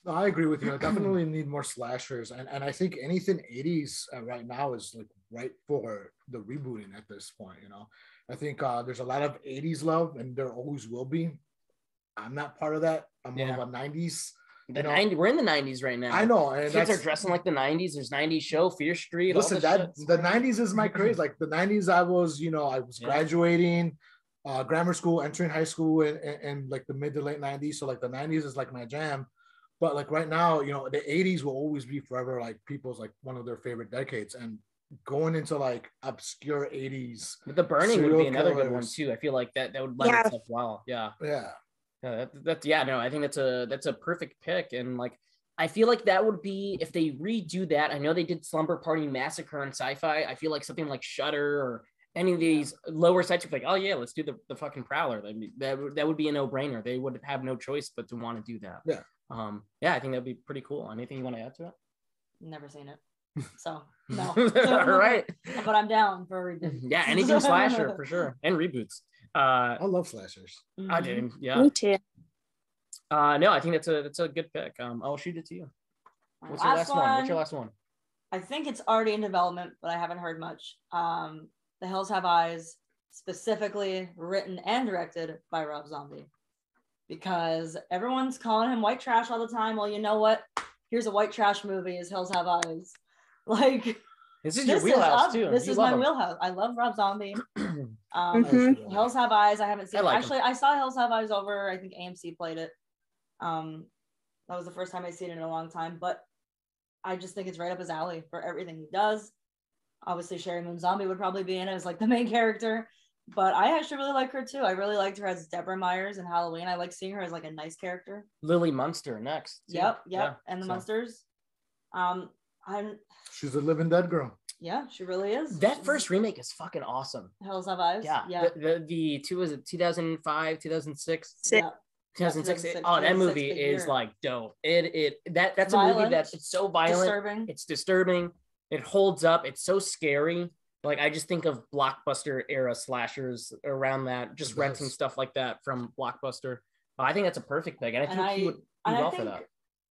No, I agree with you. I definitely need more slashers. And I think anything 80s right now is like right for the rebooting at this point, I think there's a lot of 80s love, and there always will be. I'm not part of that. I'm more of a 90s. We're in the 90s right now. I know. And kids are dressing like the 90s. There's 90s show, Fear Street. Listen, the 90s is my craze. Like the 90s, I was graduating grammar school, entering high school in like the mid to late 90s. So like the 90s is like my jam. But like right now, the 80s will always be forever like people's like one of their favorite decades. And going into like obscure 80s. But The Burning would be another good one too. I feel like that would lend itself well. Yeah. Yeah. I think that's a perfect pick. And like I feel like that would be, if they redo that, I know they did Slumber Party Massacre on Sci-Fi. I feel like something like Shudder or any of these lower sites, like, oh yeah, let's do the fucking Prowler. That would be a no-brainer. They would have no choice but to want to do that. Yeah. I think that'd be pretty cool. Anything you want to add to it? Never seen it, so no. All right, but I'm down for a reboot. Yeah, anything slasher for sure, and reboots. I love slashers. I do. Yeah, me too. No, I think that's a good pick. I'll shoot it to you. What's your last one? What's your last one? I think it's already in development, but I haven't heard much. The Hills Have Eyes, specifically written and directed by Rob Zombie, because everyone's calling him white trash all the time. Well, you know what? Here's a white trash movie, is Hills Have Eyes. Like, this is your wheelhouse too. This is my wheelhouse. I love Rob Zombie. Hills Have Eyes. I haven't seen it. Actually, I saw Hills Have Eyes over, I think AMC played it. That was the first time I'd seen it in a long time, but I just think it's right up his alley for everything he does. Obviously, Sherry Moon Zombie would probably be in it as like the main character. But I actually really like her too. I really liked her as Deborah Myers in Halloween. I like seeing her as like a nice character. Lily Munster next. Too. Yep. Yeah, And the so. Munsters. She's a living dead girl. Yeah, she really is. That first remake is fucking awesome. Hills Have Eyes. Yeah. The two, was it 2005, 2006? Yeah. 2006. Oh, that movie is like dope. That's a movie it's so violent. It's disturbing. It holds up. It's so scary. Like, I just think of Blockbuster era slashers around that, just renting stuff like that from Blockbuster. I think that's a perfect pick. And I think he would do well for that.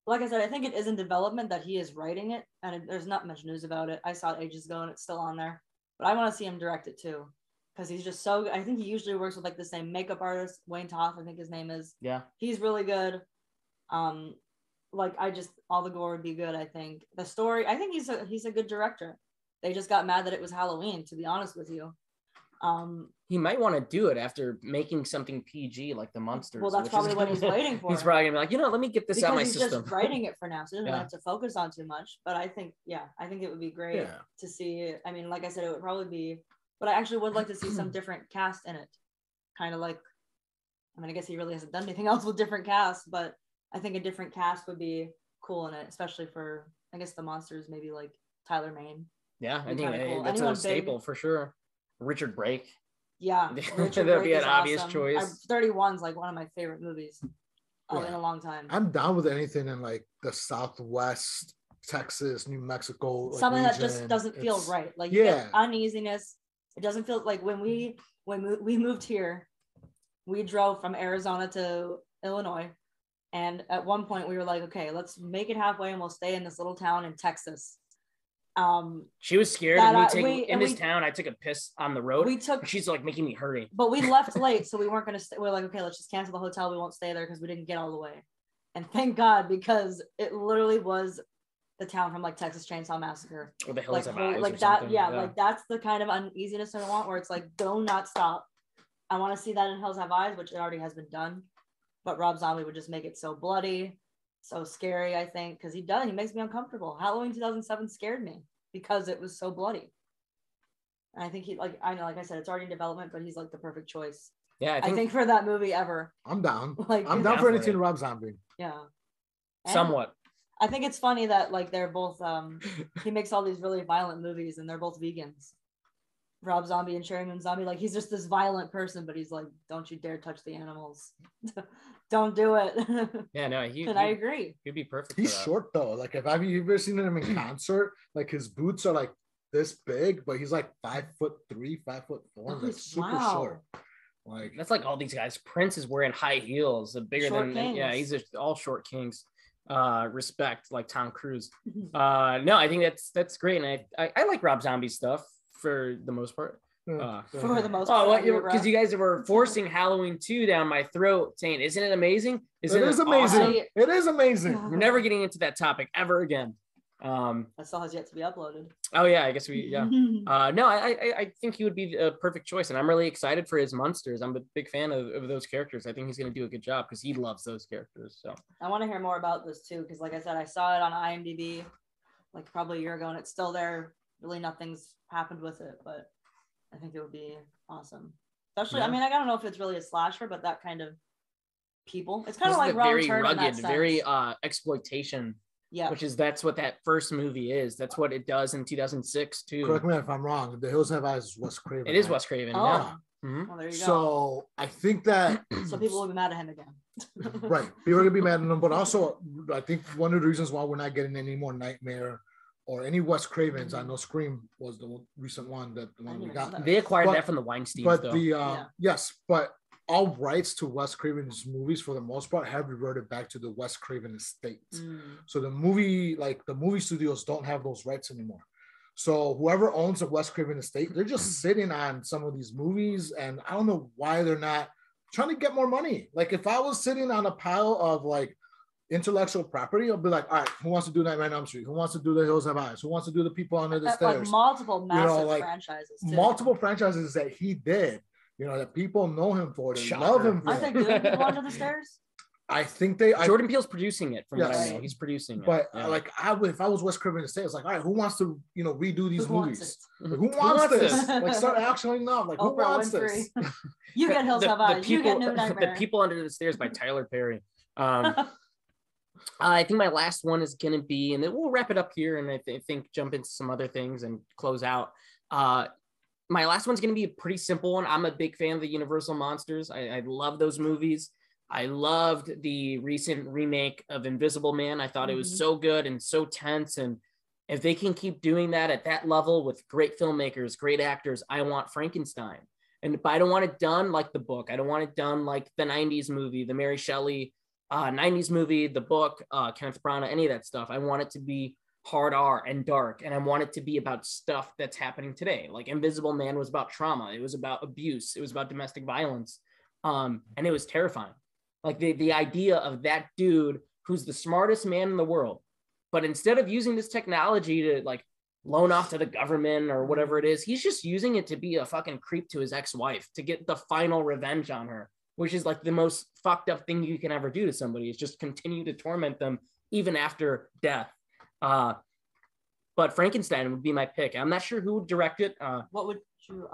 Like I said, I think it is in development that he is writing it, and there's not much news about it. I saw it ages ago, and it's still on there. But I want to see him direct it too, because he's just so. I think he usually works with like the same makeup artist, Wayne Toth, I think his name is. Yeah. He's really good. Like all the gore would be good. I think the story. I think he's a good director. They just got mad that it was Halloween, to be honest with you. He might want to do it after making something PG like the Munsters. Well, that's probably what he's waiting for. He's probably gonna be like, let me get this out of my system. He's just writing it for now, so he doesn't have to focus on too much. But I think it would be great to see. I mean, like I said, it would probably be, but I actually would like to see some different cast in it. Kind of like, I mean, I guess he really hasn't done anything else with different casts, but I think a different cast would be cool in it, especially for, I guess, the monsters, maybe like Tyler Mane. Yeah, I think that's a staple for sure. Richard Brake. Yeah, that'd be an obvious choice. 31's like one of my favorite movies in a long time. I'm down with anything in like the Southwest, Texas, New Mexico. Something that just doesn't feel right. Like you get uneasiness. It doesn't feel like when we moved here, we drove from Arizona to Illinois, and at one point we were like, okay, let's make it halfway and we'll stay in this little town in Texas. She was scared of me in this town. I took a piss on the road. She's like making me hurry. But we left late, so we weren't gonna stay. We're like, okay, let's just cancel the hotel. We won't stay there because we didn't get all the way. And thank God, because it literally was the town from like Texas Chainsaw Massacre. Or the Hills Have Eyes. Like that, like that's the kind of uneasiness I want, where it's like, do not stop. I want to see that in Hills Have Eyes, which it already has been done. But Rob Zombie would just make it so bloody, so scary, I think, because he makes me uncomfortable. Halloween 2007 scared me because it was so bloody. And I think like I said, it's already in development, but he's like the perfect choice. Yeah, I think for that movie ever. I'm down. I'm down for anything Rob Zombie. Yeah. And somewhat. I think it's funny that like they're both he makes all these really violent movies and they're both vegans. Rob Zombie and Cherry Moon Zombie, like he's just this violent person, but he's like, don't you dare touch the animals. Don't do it. Yeah, no, I agree. He'd be perfect. He's short though. Like if I've ever seen him in concert, like his boots are like this big, but he's like 5'3", 5'4", like super short. Like that's like all these guys. Prince is wearing high heels, bigger than kings. Yeah, he's just all short kings. Respect, like Tom Cruise. No, I think that's great, and I like Rob Zombie stuff for the most part. For the most part. Because you guys were forcing Halloween 2 down my throat, saying, "Isn't it amazing? It is amazing. Awesome? It is amazing." We're never getting into that topic ever again. That still has yet to be uploaded. Oh yeah, I guess no, I think he would be a perfect choice, and I'm really excited for his Munsters. I'm a big fan of those characters. I think he's going to do a good job because he loves those characters. So I want to hear more about this too, because like I said, I saw it on IMDb like probably a year ago, and it's still there. Really, nothing's happened with it, but I think it would be awesome. Especially, I mean, I don't know if it's really a slasher, but that kind of people. It's kind of like very rugged, very exploitation. Yeah, that's what that first movie is. That's what it does in 2006 too. Correct me if I'm wrong. The Hills Have Eyes is Wes Craven. It is Wes Craven. Oh. Yeah. Mm-hmm. Well, there you go. So I think that some people will be mad at him again. Right, people are gonna be mad at him, but also I think one of the reasons why we're not getting any more Nightmare or any Wes Cravens. I know Scream was the recent one we got. They acquired that from the Weinsteins. But though. Yes, but all rights to Wes Craven's movies for the most part have reverted back to the Wes Craven estate. So the movie studios don't have those rights anymore. So whoever owns the Wes Craven estate, they're just sitting on some of these movies, and I don't know why they're not trying to get more money. Like if I was sitting on a pile of like intellectual property, I'll be like, all right, who wants to do Nightmare on Elm Street? Who wants to do The Hills Have Eyes? Who wants to do The People Under the Stairs? Like multiple massive franchises too. Multiple franchises that he did, that people know him for, they love him for. Aren't they doing People Under the Stairs? I think Jordan Peele's producing it from what I know. He's producing it. But like if I was Wes Craven Estate, it's like, all right, who wants to redo these movies? Like, who wants this? Like start actually now. Like who wants this? You get Hills Have Eyes. You get New Nightmare. The People Under the Stairs by Tyler Perry. I think my last one is gonna be, and then we'll wrap it up here, and I think jump into some other things and close out. My last one's gonna be a pretty simple one. I'm a big fan of the Universal Monsters. I love those movies. I loved the recent remake of Invisible Man. I thought it was so good and so tense. And if they can keep doing that at that level with great filmmakers, great actors, I want Frankenstein. But I don't want it done like the book. I don't want it done like the 90s movie, the Mary Shelley 90s movie, the book, Kenneth Branagh, any of that stuff. I want it to be hard R and dark. And I want it to be about stuff that's happening today. Like Invisible Man was about trauma. It was about abuse. It was about domestic violence. And it was terrifying. Like the idea of that dude who's the smartest man in the world, but instead of using this technology to like loan off to the government or whatever it is, he's just using it to be a fucking creep to his ex-wife to get the final revenge on her, which is like the most fucked up thing you can ever do to somebody, is just continue to torment them even after death. But Frankenstein would be my pick. I'm not sure who would direct it. What would you?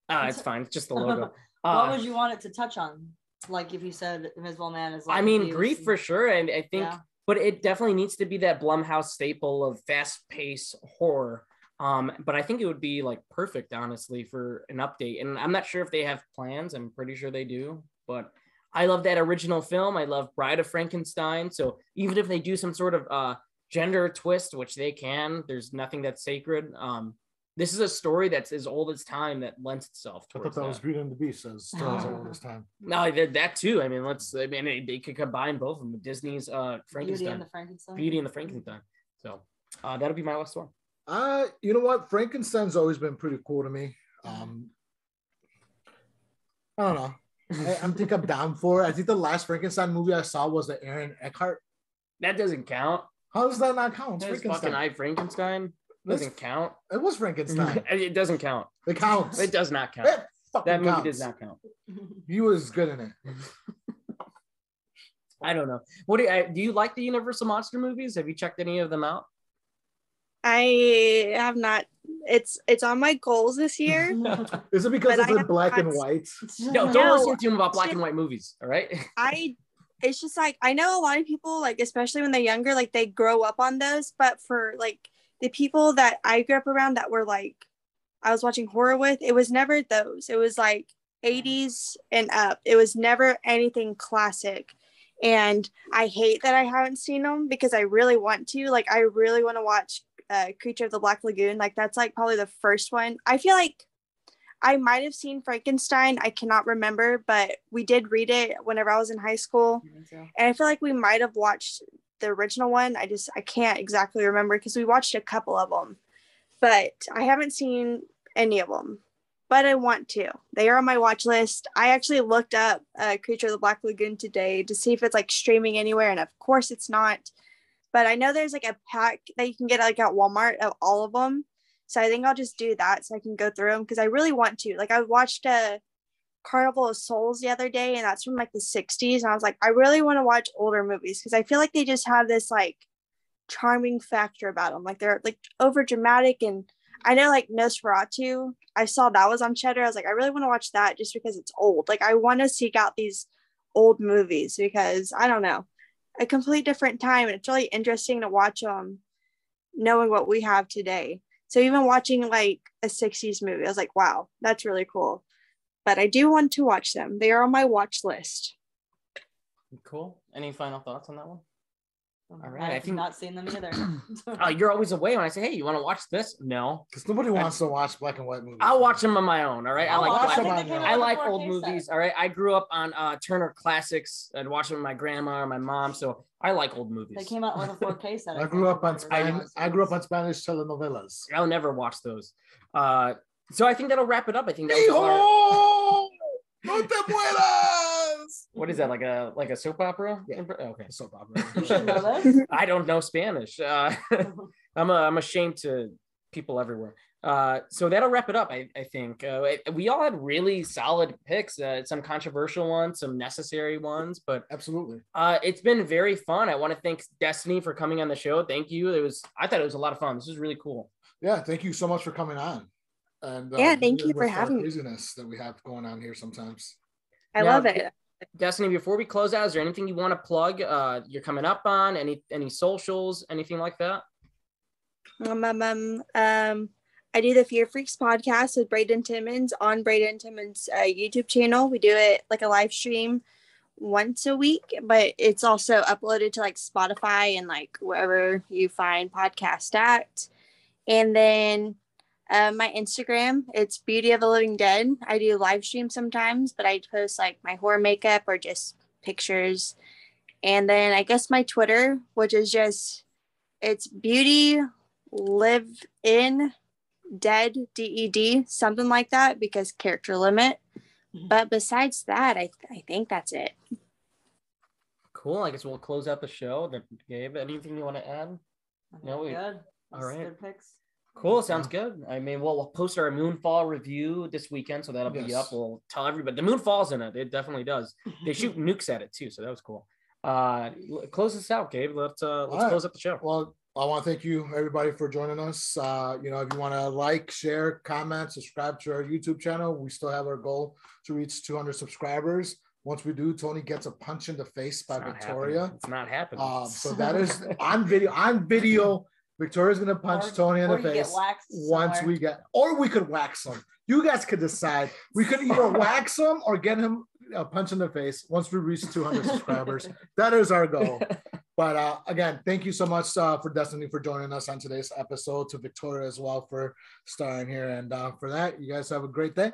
It's fine. It's just the logo. What would you want it to touch on? Like if you said Invisible Man is like, I mean, grief for sure. And I think, but it definitely needs to be that Blumhouse staple of fast-paced horror. But I think it would be like perfect, honestly, for an update. And I'm not sure if they have plans. I'm pretty sure they do. But I love that original film. I love Bride of Frankenstein. So even if they do some sort of gender twist, which they can, there's nothing that's sacred. This is a story that's as old as time that lends itself I towards thought that was Beauty and the Beast as still as old as time. No, I did that too. I mean, they could combine both of them. Disney's Frankenstein. Beauty and the Frankenstein. So that'll be my last one. You know what? Frankenstein's always been pretty cool to me. I don't know. I think I'm down for it. I think the last Frankenstein movie I saw was the Aaron Eckhart. That doesn't count. How does that not count? It's fucking Frankenstein. Doesn't count. It was Frankenstein. It doesn't count. It counts. It does not count. That movie does not count. He was good in it. I don't know. Do you like the Universal Monster movies? Have you checked any of them out? I have not. It's on my goals this year. Is it because it's in black and white? No, don't listen to him about black and white movies. All right. It's just like, I know a lot of people, like, especially when they're younger, like they grow up on those, but for like the people that I grew up around that were like, I was watching horror with, it was never those. It was like 80s and up. It was never anything classic. And I hate that I haven't seen them because I really want to. Like, I really want to watch Creature of the Black Lagoon. Like, that's like probably the first one. I feel like I might have seen Frankenstein. I cannot remember, but we did read it whenever I was in high school. And I feel like we might have watched the original one. I can't exactly remember because we watched a couple of them, but I haven't seen any of them, but I want to. They are on my watch list. I actually looked up Creature of the Black Lagoon today to see if it's like streaming anywhere. And of course it's not, but I know there's like a pack that you can get like at Walmart of all of them. So I think I'll just do that so I can go through them because I really want to. Like, I watched Carnival of Souls the other day, and that's from like the 60s. And I was like, I really want to watch older movies because I feel like they just have this like charming factor about them. Like, they're like over dramatic. And I know like Nosferatu, I saw that was on Cheddar. I was like, I really want to watch that just because it's old. Like, I want to seek out these old movies because I don't know, a complete different time. And it's really interesting to watch them knowing what we have today. So even watching like a 60s movie, I was like, wow, that's really cool. But I do want to watch them. They are on my watch list. Cool. Any final thoughts on that one? All right. I think not seen them either. You're always away when I say, hey, you want to watch this? No. Because nobody wants to watch black and white movies. I'll watch them on my own. All right. I like old 4K movies. set. All right. I grew up on Turner Classics. I'd watch them with my grandma or my mom. So I like old movies. They came out with a 4K set. I grew up on Spanish telenovelas. I'll never watch those. So I think that'll wrap it up. I think that was ¡No te mueras! What is that, like a soap opera? Yeah. Okay, soap opera. You should know this. I don't know Spanish. I'm ashamed to people everywhere. So that'll wrap it up. I think we all had really solid picks, some controversial ones, some necessary ones, but absolutely. It's been very fun. I want to thank Destiny for coming on the show. Thank you. I thought it was a lot of fun. This was really cool. Yeah, thank you so much for coming on. And yeah, thank you for having me. Craziness that we have going on here sometimes. I love it. Destiny, before we close out, is there anything you want to plug? You're coming up on any socials, anything like that? I do the Fear Freaks podcast with Braden Timmons on Braden Timmons' YouTube channel. We do it like a live stream once a week, but it's also uploaded to like Spotify and like wherever you find podcast at. And then my Instagram, it's Beauty of the Living Dead. I do live stream sometimes, but I post like my horror makeup or just pictures. And then I guess my Twitter, which is just, it's Beauty Live In Dead, DED, something like that, because character limit. But besides that, I think that's it. Cool. I guess we'll close out the show. Gabe, anything you want to add? No, we good. All right. Good picks. Cool. Sounds good. I mean, we'll post our Moonfall review this weekend, so that'll be up. We'll tell everybody. The moon falls in it. It definitely does. They shoot nukes at it too, so that was cool. Close this out, Gabe. Let's close up the show. Well, I want to thank you, everybody, for joining us. If you want to like, share, comment, subscribe to our YouTube channel, we still have our goal to reach 200 subscribers. Once we do, Tony gets a punch in the face by Victoria. Happening. It's not happening. So that is on video. On video, Victoria's gonna punch Tony in the face once we get, or we could wax him. You guys could decide. We could either wax him or get him a punch in the face once we reach 200 subscribers. That is our goal. But again, thank you so much for Destiny for joining us on today's episode, to Victoria as well for starring here. And for that, you guys have a great day.